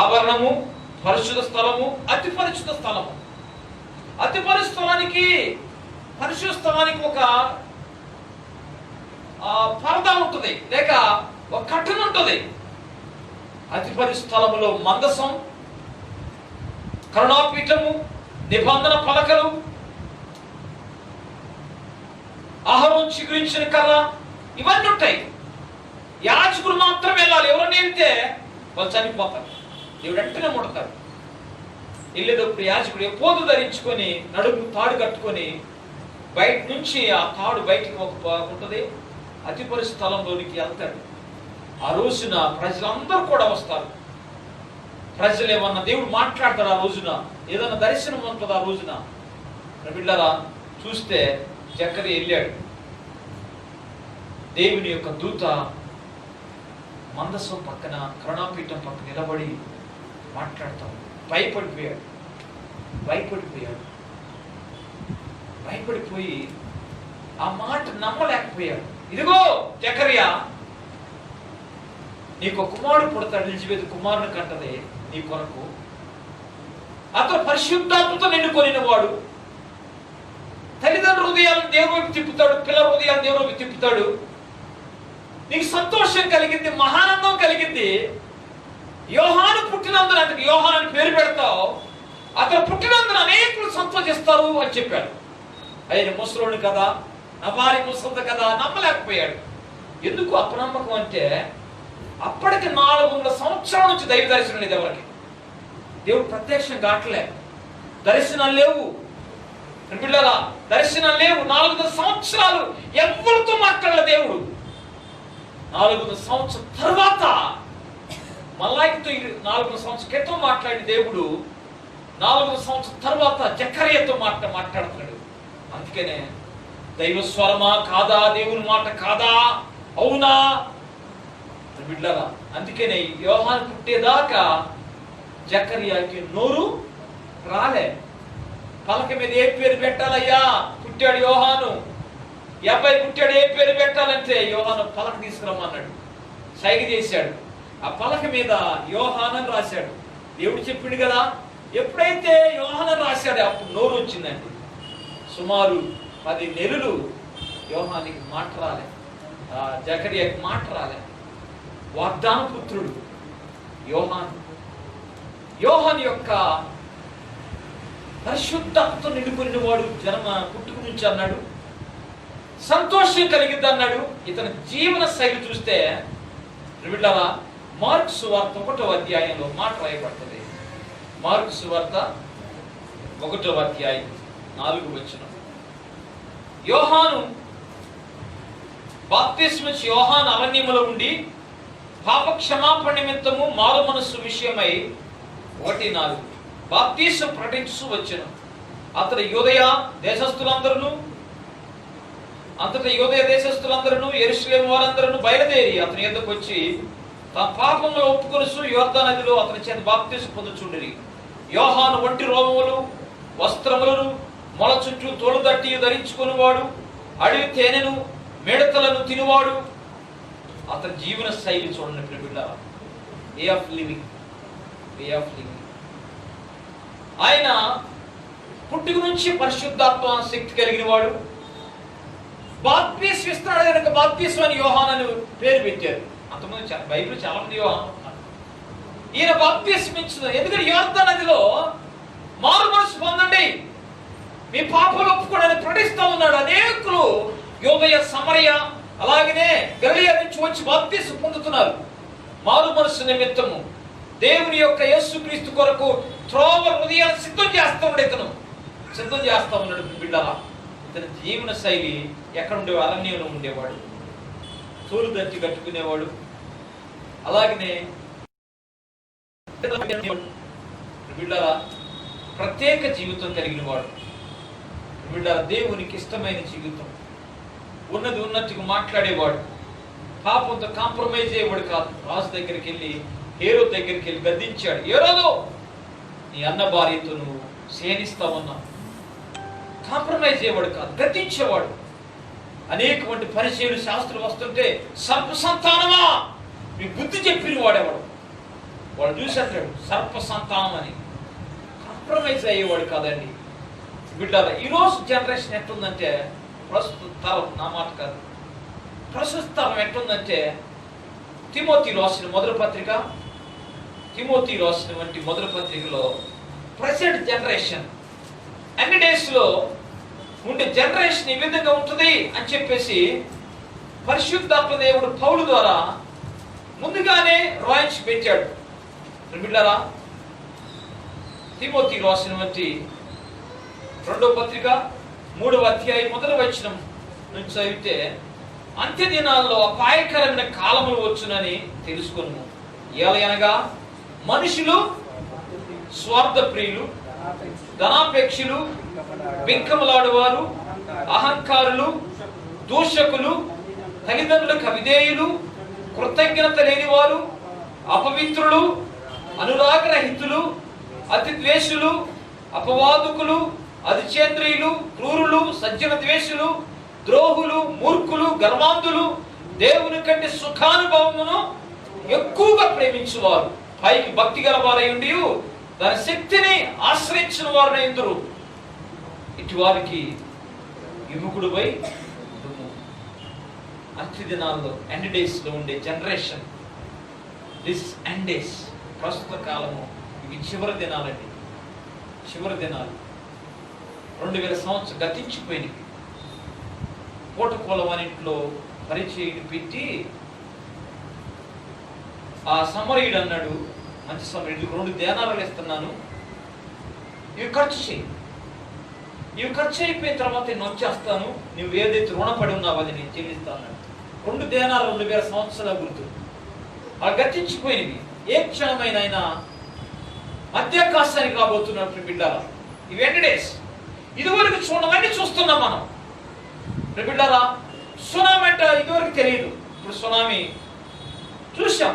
ఆవరణము, పరిశుద్ధ స్థలము, అతి పరిశుద్ధ స్థలము. అతి పరిశుద్ధ స్థలానికి, పరిశుద్ధ స్థలానికి ఒక పరద ఉంటుంది, లేక ఒక కట్టన ఉంటుంది. అతి పరిశుద్ధ స్థలములో మందసం, కరుణాపీఠము, నిబంధన పలకలు, ఆహారం చిగురించిన కర్ర, ఇవన్నీ ఉంటాయి. యాజకుడు మాత్రం వెళ్ళాలి. ఎవరన్నా వెళ్తే వాళ్ళు చనిపోతారు. దేవుడు వెంటనే ముడతారు. వెళ్ళేటప్పుడు యాజకుడు పోదు ధరించుకొని నడుము తాడు కట్టుకొని బయట నుంచి ఆ తాడు బయటికి ఉంటుంది, అతి పరిశుద్ధ స్థలంలోనికి వెళ్తాడు. ఆ రోజున ప్రజలందరూ కూడా వస్తారు. ప్రజలు ఏమన్నా దేవుడు మాట్లాడతాడు. ఆ రోజున ఏదన్నా దర్శనం ఉంటుంది. ఆ రోజున బిడ్డరా చూస్తే జకరియా వెళ్ళాడు. దేవుని యొక్క దూత మందసం పక్కన కరుణాపీఠం పక్కన నిలబడి మాట్లాడతాం. భయపడిపోయి ఆ మాట నమ్మలేకపోయాడు. ఇదిగో జకర్యా, నీకు కుమారుడు పుడతాడు, ఎలిజబెత్ కుమారుని కంటదే నీ కొరకు. అతను పరిశుద్ధాత్మతో నిండుకొనిన వాడు. తల్లిదండ్రుల హృదయాలను దేవుని వైపు తిప్పుతాడు, పిల్లల హృదయాలను దేవుని వైపు తిప్పుతాడు. నీకు సంతోషం కలిగింది, మహానందం కలిగింది. యోహాను పుట్టినందున అతనికి యోహాను అని పేరు పెడతావు. అతను పుట్టినందున అనేకులు సంతోషిస్తారు అని చెప్పాడు. ఆయన ముసలోడు కదా, నా భార్య ముసలిది కదా, నమ్మలేకపోయాడు. ఎందుకు అపనమ్మకం అంటే అప్పటికి 400 సంవత్సరాల నుంచి దైవ దర్శనం లేదు ఎవరికి. దేవుడు ప్రత్యక్షం కావట్లే, దర్శనాలు లేవు బిడ్డలా, దర్శనాలు లేవు. 400 సంవత్సరాలు ఎవరితో మాట్లాడలే దేవుడు. 400 సంవత్సరం తర్వాత మలాయితో 400 సంవత్సరం క్రితం మాట్లాడిన దేవుడు 400 సంవత్సరం తర్వాత జకర్యాతో మాట్లాడుతున్నాడు. అందుకనే దైవ స్వరమా కాదా, దేవుని మాట కాదా, అవునా బిడ్డలా. అందుకనే యోహాను పుట్టేదాకా జకర్యాకి నోరు రాలే. పలక మీద ఏ పేరు పెట్టాలయ్యా, పుట్టాడు యోహాను, ఈ అబ్బాయి పుట్టాడు, ఏ పేరు పెట్టాలంటే యోహాను పలక తీసుకురమ్మన్నాడు, సైగ చేశాడు. ఆ పలక మీద యోహాను రాశాడు. దేవుడు చెప్పిండు కదా. ఎప్పుడైతే యోహాను రాశాడు అప్పుడు నోరు వచ్చిందండి. సుమారు 10 నెలలు యోహానికి మాట రాలే, జకర్యాకి మాట రాలే. వాగ్దాన పుత్రుడు యోహాను యొక్క పరిశుద్ధతతో నిండుకుని వాడు జన్మ పుట్టుక నుంచి అన్నాడు. సంతోషం కలిగింది అన్నాడు. ఇతని జీవన శైలి చూస్తే బిడ్డలారా, మార్కు సువార్త 1వ అధ్యాయంలో మాట రాయబడుతుంది. మార్కు సువార్త 1వ అధ్యాయం 4వ వచనం. యోహాను బాప్తిస్మిచ్చి యోహాను అరణ్యములో ఉండి పాప క్షమాపణ నిమిత్తము మారు మనస్సు విషయమై 1:4 బాప్తిస్మం ప్రకటించు వచ్చెను. అంతటా యూదయ దేశస్థులందరూ యెరూషలేము వారందరూ బయలుదేరి అతని యొద్దకు వచ్చి తమ పాపములు ఒప్పుకొనుచు యోర్దాను నదిలో అతని చేత బాప్తిస్మం పొందుచుండిరి. యోహాను ఒంటి రోమములు వస్త్రములను మొల చుట్టూ తోలుదట్టి ధరించుకునివాడు, అడవి తేనెను మిడతలను తినువాడు. అతని జీవన శైలి చూడండి బిడ్డలారా, వే ఆఫ్ లివింగ్. ఆయన పుట్టుక నుంచి పరిశుద్ధాత్మ శక్తి కలిగిన వాడు. బాప్తిస్మం ఇస్తున్నాడు కనుక బాప్తిస్మం అని యోహాను అని పేరు పెట్టారు. అంతమంది బైబిల్ చాలా మంది యోహాను ఉన్నారు. ఈయన బాప్తిస్మం ఇచ్చిన ఎందుకంటే యోర్దాను నదిలో మారు మనసు పొందండి, మీ పాపాలు ఒప్పుకోవడానికి ప్రకటిస్తూ ఉన్నాడు. అనేకులు యూదయ సమరయ అలాగనే గలిలయ నుంచి వచ్చి బాప్తిస్మం పొందుతున్నారు. మారు మనసు నిమిత్తము దేవుని యొక్క యేసుక్రీస్తు కొరకు త్రోవ హృదయాన్ని సిద్ధం చేస్తూ ఉన్నాడు బిడ్డలా. ఇతని జీవన శైలి ఎక్కడ ఉండేవాడు? అరణ్యంలో ఉండేవాడు, తోలు దట్టి కట్టుకునేవాడు. అలాగనే బిడ్డలా ప్రత్యేక జీవితం కలిగిన వాడు. బిడ్డలా దేవునికి ఇష్టమైన జీవితం, ఉన్నది ఉన్నట్టుగా మాట్లాడేవాడు, పాపంతో కాంప్రమైజ్ అయ్యేవాడు కాదు. రాజు దగ్గరికి వెళ్ళి హేరోదు దగ్గరికి వెళ్ళి గద్దించాడు. హేరోదు, నీ అన్న భార్యతో నువ్వు సేనిస్తావన్నా. కాంప్రమైజ్ అయ్యేవాడు కాదు, గద్దించేవాడు. అనేకమంది పరిచయులు శాస్త్రులు వస్తుంటే సర్ప సంతానమా మీ బుద్ధి చెప్పిన వాడేవాడు. వాడు చూసి అంటాడు సర్ప సంతానం అని. కాంప్రమైజ్ అయ్యేవాడు కాదండి బిడ్డల. ఈరోజు జనరేషన్ ఎట్టుందంటే, ప్రస్తుత తరం, నా మాట కాదు, ప్రస్తుత తరం ఎట్టుందంటే తిమోతి రాసిన మొదటి పత్రికలో ప్రెసెంట్ జనరేషన్, అన్ని డేస్ లో ఉండే జనరేషన్ ఈ విధంగా ఉంటుంది అని చెప్పేసి పరిశుద్ధాత్మ దేవుడు పౌలు ద్వారా ముందుగానే రాయించి పెట్టాడు. బిడ్డలారా, తిమోతి రాసినటువంటి 2వ పత్రిక 3వ అధ్యాయం 1వ వచనం నుంచి చదివితే, అంత్య దినాల్లో అపాయకరమైన కాలములు వచ్చునని తెలుసుకొను. ఏలయనగా మనుషులు స్వార్థ ప్రియులు, ధనాపేక్షులు, బింకములాడువారు, అహంకారులు, దూషకులు, తల్లిదండ్రులకు అవిధేయులు, కృతజ్ఞత లేని వారు, అపవిత్రులు, అనురాగరహితులు, అతి ద్వేషులు, అపవాదుకులు, అతిచేంద్రియులు, క్రూరులు, సజ్జన ద్వేషులు, ద్రోహులు, మూర్ఖులు, గర్వాంధులు, దేవుని కంటే సుఖానుభవమును ఎక్కువగా ప్రేమించువారు, పైకి భక్తి గల వారై ఉండి దాని శక్తిని ఆశ్రయించిన వారు ఎందురు. ఇటు వారికి విముఖుడుపై అంత్య దినాల్లో ఎండ్ డేస్ లో ఉండే జనరేషన్, దిస్ ఎండ్ డేస్, ప్రస్తుత కాలము, ఇవి చివరి దినాలండి. చివరి దినాలు 2000 సంవత్సరం గతించిపోయినవి. పూటకోలం అన్నింటిలో పరిచయం పెట్టి ఆ సమరయుడు అన్నాడు, మంచి సమరయుడు, 2 దేనారాలు ఇస్తున్నాను, ఇవి ఖర్చు చేయి, ఇవి ఖర్చు అయిపోయిన తర్వాత నేను వచ్చేస్తాను, నువ్వు ఏదైతే రుణపడి ఉన్నావు అది నేను చెల్లిస్తాను. 2 దేనాలు 2000 సంవత్సరాల గుర్తు. ఆ గతించిపోయినవి. ఏ క్షణమైన ఆయన మధ్యాకాశానికి రాబోతున్నప్పుడు బిడ్డారా, ఇవి ఎండ్ డేస్. ఇదివరకు చూడమని చూస్తున్నాం మనం బిడ్డారా. సునామీ అంటే ఇదివరకు తెలియదు, ఇప్పుడు సునామీ చూసాం.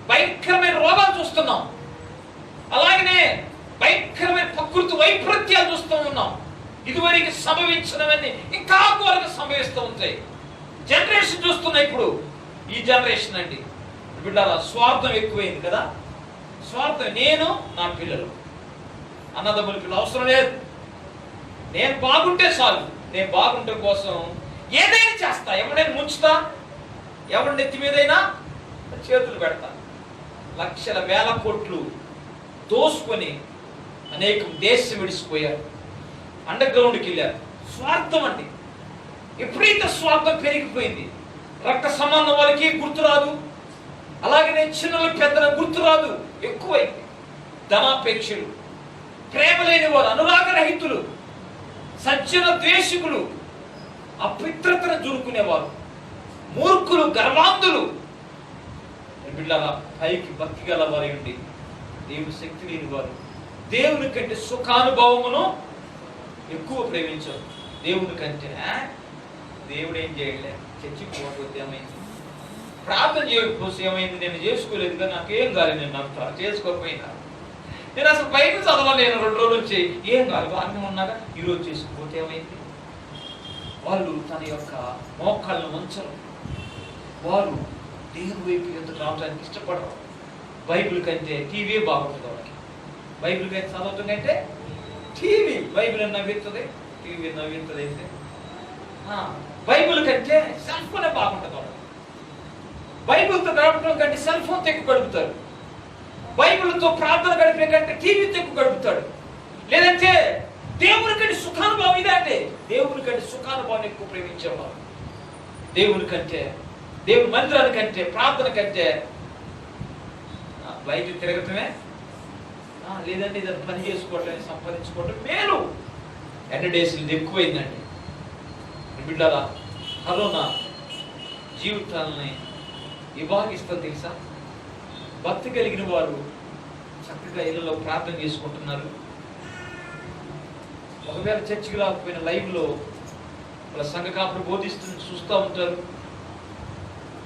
భయంకరమైన రోగాలు చూస్తున్నాం, అలాగనే భయంకరమైన ప్రకృతి వైపరీత్యాలు చూస్తూ ఉన్నాం. ఇదివరకు సంభవించినవన్నీ ఇంకా ఘోరంగా సంభవిస్తూ ఉంటాయి. జనరేషన్ చూస్తున్నాయి ఇప్పుడు. ఈ జనరేషన్ అండి బిడ్డారా, స్వార్థం ఎక్కువైంది కదా. స్వార్థం, నేను నా పిల్లలు, అన్నదమ్ముల పిల్లలు అవసరం లేదు, నేను బాగుంటే చాలు, నేను బాగుంటే కోసం ఏదైనా చేస్తా, ఎవరైనా ముంచుతా, ఎవరి నెత్తి మీదైనా చేతులు పెడతా. లక్షల వేల కోట్లు దోసుకొని అనేక దేశం విడిచిపోయారు, అండర్ గ్రౌండ్కి వెళ్ళారు. స్వార్థం అండి, ఎప్పుడైతే స్వార్థం పెరిగిపోయింది, రక్త సంబంధం వారికి గుర్తురాదు, అలాగనే చిన్నలు పెద్దల గుర్తురాదు, ఎక్కువైంది. ధనాపేక్షలు, ప్రేమ లేని వారు, అనురాగరహితులు, సజ్జన ద్వేషకులు, అపిత్రతను జూరుకునేవారు, మూర్ఖులు, గర్వాంధులు. బిడ్డలారా, పైకి భక్తి గల వారి ఉండి దేవుని శక్తి లేని వారు దేవుని కంటే సుఖానుభవమును ఎక్కువ ప్రేమించారు. దేవుని కంటే దేవుడు ఏం చేయలే, చర్చికి పోకపోతే ఏమైంది, ప్రార్థన చేయకపోతే ఏమైంది, నేను చేసుకోలేదు కదా, నాకేం కాలేదు, నేను నమ్ముతాను, చేసుకోకపోయినా నేను అసలు బయట చదవలేను, 2 రోజులు వచ్చి ఏం కాదు, బాగానే ఉన్నాగా, ఈరోజు చేసుకోకపోతే ఏమైంది. వాళ్ళు తన యొక్క మోకాళ్ళను వంచరు, వారు దేవుని వైపు ఎందుకు రావడానికి ఇష్టపడరు. బైబిల్ కంటే టీవీ బాగుంటుంది వాళ్ళకి. బైబిల్ కంటే చదవటం కంటే టీవీ, బైబిల్ నవ్వుతుంది, టీవీ నవ్వుతుంది. అయితే బైబిల్ కంటే సెల్ ఫోనే బాగుంటుంది వాళ్ళకి. బైబిల్తో గడపడం కంటే సెల్ ఫోన్తో ఎక్కువ గడుపుతారు. బైబిల్తో ప్రార్థన గడిపే కంటే టీవీతో ఎక్కువ గడుపుతాడు. లేదంటే దేవుని కంటే సుఖానుభవం ఇదే అంటే దేవుని కంటే సుఖానుభవాన్ని ఎక్కువ ప్రేమించేవారు. దేవుని కంటే, దేవుని మందిరాని కంటే, ప్రార్థన కంటే బయట తిరగటమే, లేదంటే ఇది పని చేసుకోవటం, సంపాదించుకోవటం మేలు. ఎండ్ డేస్ ఇది ఎక్కువైందండి బిడ్డలా. కరోనా జీవితాలని విభాగిస్తుంది తెలుసా. భక్తి కలిగిన వారు చక్కగా ఇళ్ళలో ప్రార్థన చేసుకుంటున్నారు. ఒకవేళ చర్చికి రాకపోయిన లైవ్లో వాళ్ళ సంఘ కాపులు బోధిస్తూ చూస్తూ ఉంటారు.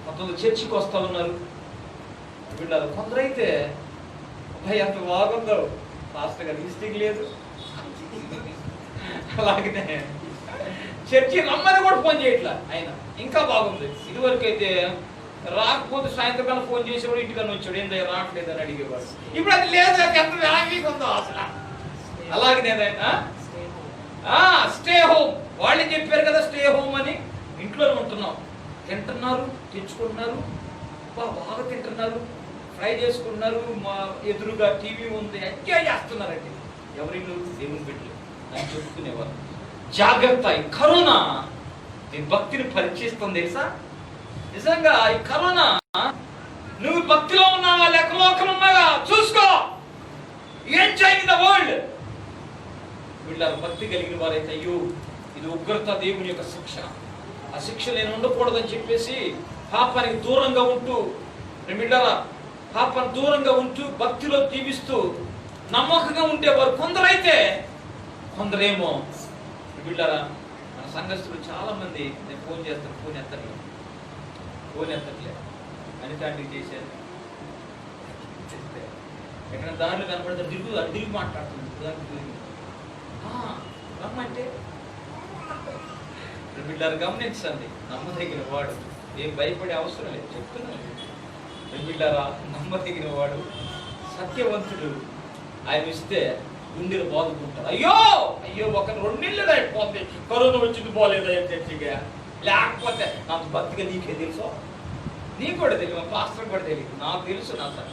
కొంతమంది చర్చికి వస్తూ ఉన్నారు బిడ్డలు. కొందరైతే అబ్బాయి ఎంత బాగుందో, పాస్టర్ గారు మిస్టేక్ లేదు. అలాగనే చర్చి రమ్మని కూడా ఫోన్ చేయట్లా, ఆయన ఇంకా బాగుంది. ఇదివరకు అయితే రాకపోతే సాయంత్రం ఫోన్ చేసేవాడు, ఇంటికన్నా వచ్చాడు, ఏందో రావట్లేదని అడిగేవాడు. ఇప్పుడు అది లేదు, ఎంత హ్యాపీగా ఉందో అసలు. అలాగనేదైనా స్టే హోమ్, వాళ్ళే చెప్పారు కదా స్టే హోమ్ అని. ఇంట్లోనే ఉంటున్నాం, తింటున్నారు, తెచ్చుకుంటున్నారు, బాగా తింటున్నారు, ఫ్రై చేసుకుంటున్నారు, మా ఎదురుగా టీవీ ఉంది, ఎంజాయ్ చేస్తున్నారండి. ఎవరిల్లు దేవుని బిడ్డలు అని చెప్పుకునేవారు. జాగ్రత్త, ఈ కరోనా నీ భక్తిని పరీక్షిస్తుంది తెలుసా. నిజంగా ఈ కరోనా నువ్వు భక్తిలో ఉన్నావా లేక లోకం ఉన్నావా చూసుకో. Enjoy the world. వీళ్ళ భక్తి కలిగిన వారైతే అయ్యో ఇది ఉగ్రత, దేవుని యొక్క శిక్ష, ఆ శిక్ష నేను ఉండకూడదని చెప్పేసి పాపానికి దూరంగా ఉంటూ, బిడ్డరా పాపానికి దూరంగా ఉంటూ భక్తిలో జీవిస్తూ నమ్మకంగా ఉండేవారు కొందరైతే. కొందరేమో బిడ్డరా మన సంఘస్థులు చాలా మంది, నేను ఫోన్ చేస్తాను, ఫోన్ ఎత్తట్లేదు. అని తండ్రికి చేశారు. ఎక్కడ దారిలో కనపడతారు, తిరిగి మాట్లాడుతుంది. రమ్మంటే బిడ్డలు గమనించండి, నమ్మదగిన వాడు ఏం భయపడే అవసరం లేదు, చెప్తున్నాను. బిడ్డరా, నమ్మదగిన వాడు సత్యవంతుడు. ఆయన ఇస్తే గుండెలు బాదుకుంటారు. అయ్యో అయ్యో, ఒక 2 నెలలు అయిపోతుంది, కరోనా వచ్చింది పోలేదా చర్చిగా, లేకపోతే నాకు భక్తిగా నీకే తెలుసు, నీకు కూడా తెలియదు, మా పాస్టర్ కూడా తెలియదు, నాకు తెలుసు. నా సార్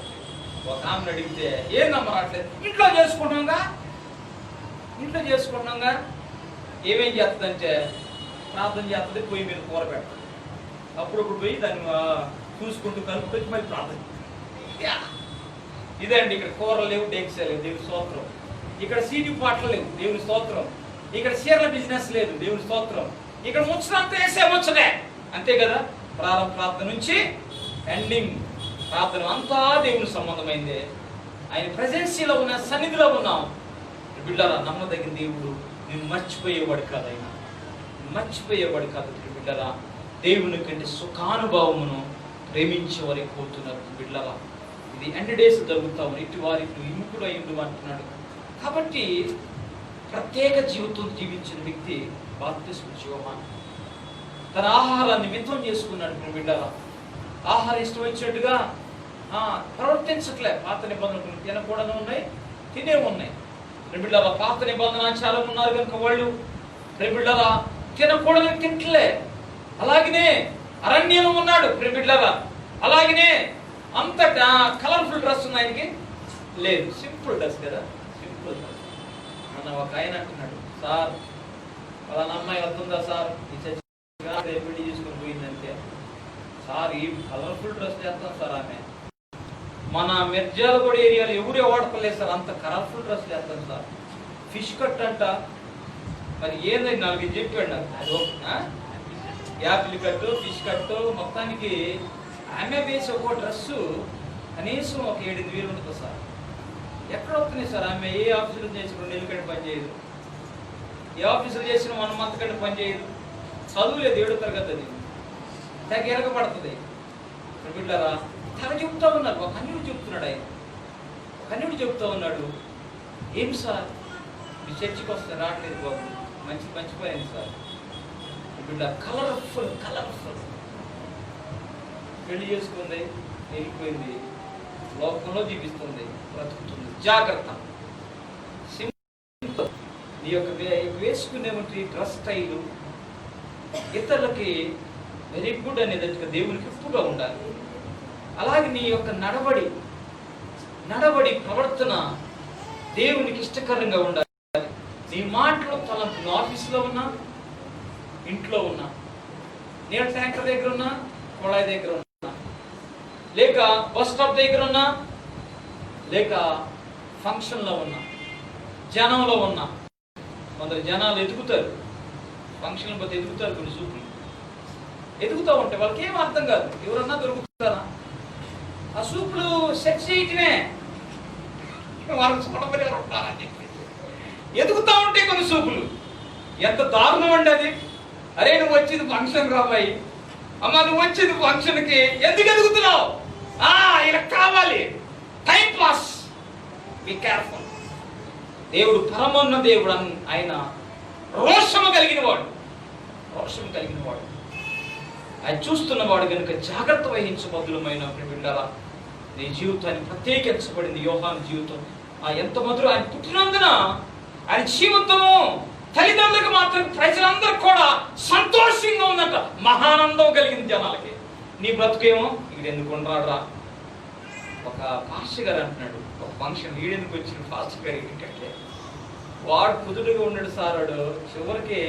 ఒక ఆమెను అడిగితే ఏం నమ్మరాట్లేదు, ఇంట్లో చేసుకుంటున్నాగా. ఏమేం చేస్తుందంటే ప్రార్థన చేస్తుంది, పొయ్యి మీద కూర పెడుతుంది, అప్పుడప్పుడు పోయి దాన్ని చూసుకుంటూ కలుపుకొచ్చి మళ్ళీ ప్రార్థన. ఇదండి, ఇక్కడ కూరలు లేవు, డేక్స్ లేవు, దేవుని స్తోత్రం. ఇక్కడ సీటీ పాటలు లేవు, దేవుని స్తోత్రం. ఇక్కడ చీరల బిజినెస్ లేదు, దేవుని స్తోత్రం. ఇక్కడ ముచ్చటంతా వేసే ముచ్చటే, అంతే కదా. ప్రార్థన నుంచి ఎండింగ్ ప్రార్థన అంతా దేవుని సంబంధమైందే. ఆయన ప్రెజెన్సీలో ఉన్న, సన్నిధిలో ఉన్నాం. బిడ్డరా, నమ్మదగిన దేవుడు నేను మర్చిపోయేవాడు కాదు, ఆయన మర్చిపోయేవాడు కాదు. బిడ్డరా, దేవుని కంటే సుఖానుభవమును ప్రేమించే వారికి పోతున్నారు. బిడ్డరా, ఇది ఎండ్ డేస్ జరుగుతావు, ఇటు వారికి ఇముకుడు అయ్యిండు అంటున్నాడు. కాబట్టి ప్రత్యేక జీవితం జీవించిన వ్యక్తి బాప్తిస్మ యోహాను తన ఆహారాన్ని మితం చేసుకున్నాడు. బిడ్డరా, ఆహారం ఇష్టం వచ్చినట్టుగా ప్రవర్తించట్లే. పాత నిబంధనలు తినకూడదు ఉన్నాయి, తినే ఉన్నాయి. బిడ్డరా, పాత నిబంధన చాలా ఉన్నారు కనుక వాళ్ళు బిడ్డరా తినకూడదని తింటలే. అలాగనే అరణ్యంలో ఉన్నాడు బిడ్డరా, అలాగనే అంత కలర్ఫుల్ డ్రెస్ ఉంది ఆయనకి లేదు, సింపుల్ డ్రెస్ కదా, సింపుల్ డ్రెస్. మన ఒక ఆయన అంటున్నాడు, సార్ వాళ్ళ అమ్మాయి వస్తుందా సార్, ఈ చర్చి పెళ్లి చేసుకుని పోయిందంటే, సార్ ఈ కలర్ఫుల్ డ్రెస్ చేస్తాం సార్. ఆమె మన మిర్జాలగూడ ఏరియాలో ఎవరు వాడపలేదు సార్, అంత కలర్ఫుల్ డ్రెస్ చేస్తాం సార్. ఫిష్ కట్ అంట, మరి ఏందని 4 చెప్పాడు నాకు. అది యాపిల్ కట్టు, ఫిష్ కట్టు, మొత్తానికి ఆమె వేసి ఒక డ్రెస్సు కనీసం ఒక 7-8 వేలు ఉంటుంది సార్. ఎక్కడ అవుతున్నాయి సార్? ఆమె ఏ ఆఫీసులో చేసిన 2 నెలల కంటే పని చేయదు, ఏ ఆఫీసులో చేసిన 1 మంత్ కంటే పని చేయదు, చదువులేదు, 7వ తరగతి, అది తెగ ఎరగబడుతుంది. బిడ్డరా, తెగ చెప్తా ఉన్నారు. ఒక కన్యుడు చెప్తున్నాడు, ఆయన కన్యుడు చెప్తా ఉన్నాడు, ఏం సార్ మీ చర్చికి వస్తే రావట్లేదు బాబు, మంచి పని సార్. బిడ్డ కలర్ఫుల్ పెళ్లి చేసుకుంది, వెళ్ళిపోయింది, లోకంలో జీవిస్తుంది, బ్రతుకుతుంది. జాగ్రత్త, నీ యొక్క వేసుకునేటువంటి డ్రెస్ స్టైలు ఇతరులకి వెరీ గుడ్ అనేటట్టుగా దేవునికి ఎక్కువగా ఉండాలి. అలాగే నీ యొక్క నడవడి ప్రవర్తన దేవునికి ఇష్టకరంగా ఉండాలి. నీ మాటలు తలంపు, ఆఫీసులో ఉన్నా, ఇంట్లో ఉన్నా, నీళ్ళ ట్యాంకర్ దగ్గర ఉన్నా, కొళాయి దగ్గర ఉన్నా, లేక బస్ స్టాప్ దగ్గర ఉన్నా, లేక ఫంక్షన్లో ఉన్నా, జనంలో ఉన్నా. కొందరు జనాలు ఎదుగుతారు, ఫంక్షన్లు పోతే ఎదుగుతారు, కొన్ని సూపులు ఎదుగుతూ ఉంటే వాళ్ళకి ఏం అర్థం కాదు, ఎవరన్నా దొరుకుతారా? ఆ సూపులు సెట్ చేయటమే, వాళ్ళకి చూడబడి ఉంటారని చెప్పి ఎదుగుతూ ఉంటే కొన్ని సూపులు. ఎంత దారుణం అండి అది. అరే నువ్వు వచ్చింది ఫంక్షన్ రాబాయి, అమ్మ నువ్వు వచ్చింది ఫంక్షన్కి, ఎందుకు ఎదుగుతున్నావు? ఇలా కావాలి, టైం పాస్. Be careful. దేవుడు పరమోన్న దేవుడు, ఆయన రోషము కలిగిన వాడు, ఆయన చూస్తున్నవాడు కనుక జాగ్రత్త వహించబద్దులమైన బిడ్డలారా, నీ జీవితాన్ని ప్రత్యేకించబడింది యోహాను జీవితం. ఎంత మధురం! ఆయన పుట్టినందున ఆయన జీవితము తల్లిదండ్రులకు మాత్రం ప్రజలందరూ కూడా సంతోషంగా ఉందంట, మహానందం కలిగింది జనాలకి. నీ బ్రతుకేమో ఇక్కడ ఎందుకు ఉండరాడురా. ఒక పాస్టర్ గారు అంటున్నాడు, ఒక ఫంక్షన్ ఈడెందుకు వచ్చిన పాస్టర్ గారు ఏంటంటే, వాడు కుదురుగా ఉన్నాడు సార్, వాడు చివరికి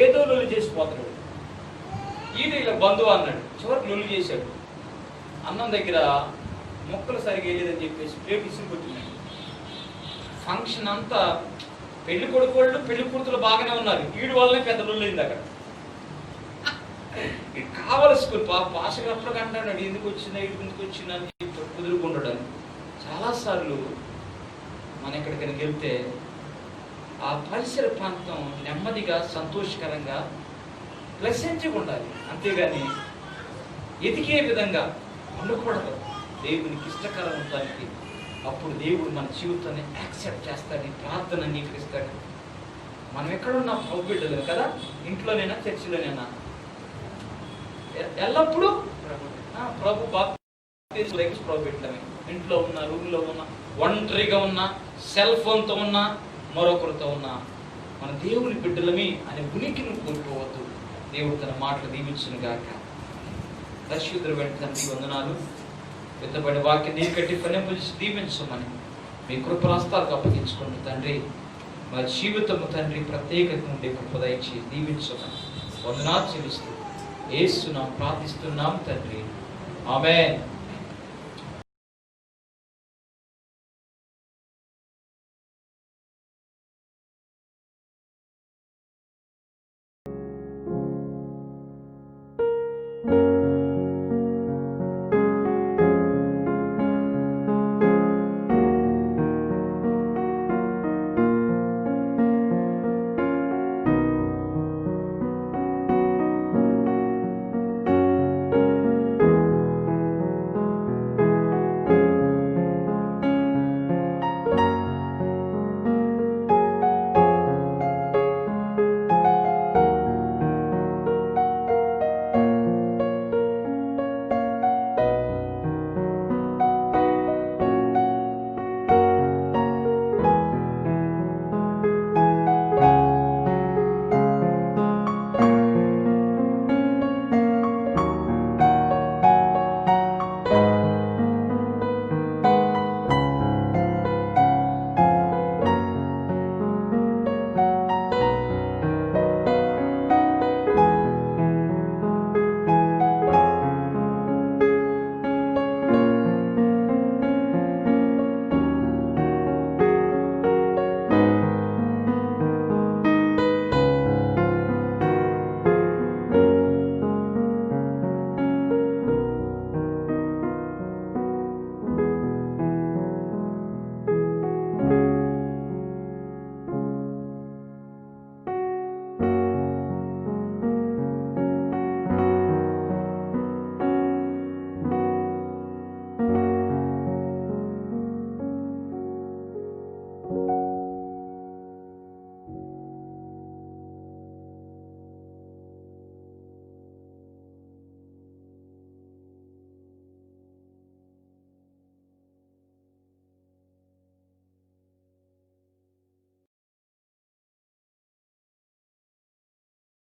ఏదో లొల్లి చేసిపోతున్నాడు. ఈడు ఇలా బంధువు అన్నాడు, చివరికి లొల్లి చేశాడు. అన్నం దగ్గర మొక్కలు సరిగా వేయలేదని చెప్పేసి ప్లేట్ ఇసురు కొట్టినాడు. ఫంక్షన్ అంతా పెళ్లి కొడుకు వాళ్ళు, పెళ్లి కూతురు బాగానే ఉన్నారు, ఈడు వల్లనే పెద్ద లొల్లి అయింది అక్కడ. ఇది కావలసి పాస్టర్ అప్పుడు అంటాడు, ఎందుకు వచ్చిందా, ఇటు ఎందుకు వచ్చిందా అని చెప్పి కుదురుకుంటాడు. చాలాసార్లు మన ఎక్కడికైనా వెళ్తే ఆ పరిసర ప్రాంతం నెమ్మదిగా, సంతోషకరంగా, ప్లెసెంట్గా ఉండాలి. అంతేగాని ఎదిగే విధంగా ఉండకూడదు. దేవునికి ఇష్టకరం ఉండటానికి అప్పుడు దేవుడు మన జీవితాన్ని యాక్సెప్ట్ చేస్తాడు, ఈ ప్రార్థన అంగీకరిస్తాడు. మనం ఎక్కడున్నా ప్రభు బిడ్డలు కదా, ఇంట్లోనైనా చర్చిలోనైనా ఎల్లప్పుడూ ప్రభు ప్రభు బిడ్డమే. ఇంట్లో ఉన్న, రూమ్లో ఉన్న, ఒంటరిగా ఉన్న, సెల్ ఫోన్తో ఉన్న, మరొకరితో ఉన్న మన దేవుని బిడ్డలమే అనే ఉనికిని కోల్పోవద్దు. దేవుడు తన మాటలు దీవించును గాక. పరిశుద్ధుడైన తండ్రి వందనాలు. విత్తబడి వాక్యం నీరు కట్టి ఫలింపజేసి దీవించమని మీ కృపరాస్తాలకు అప్పగించుకోండి తండ్రి. మా జీవితము తండ్రి ప్రత్యేకత నుండి కృప దయచి దీవించమని వందనాలు చెల్లిస్తూ యేసు నామమున ప్రార్థిస్తున్నాం తండ్రి. ఆమేన్.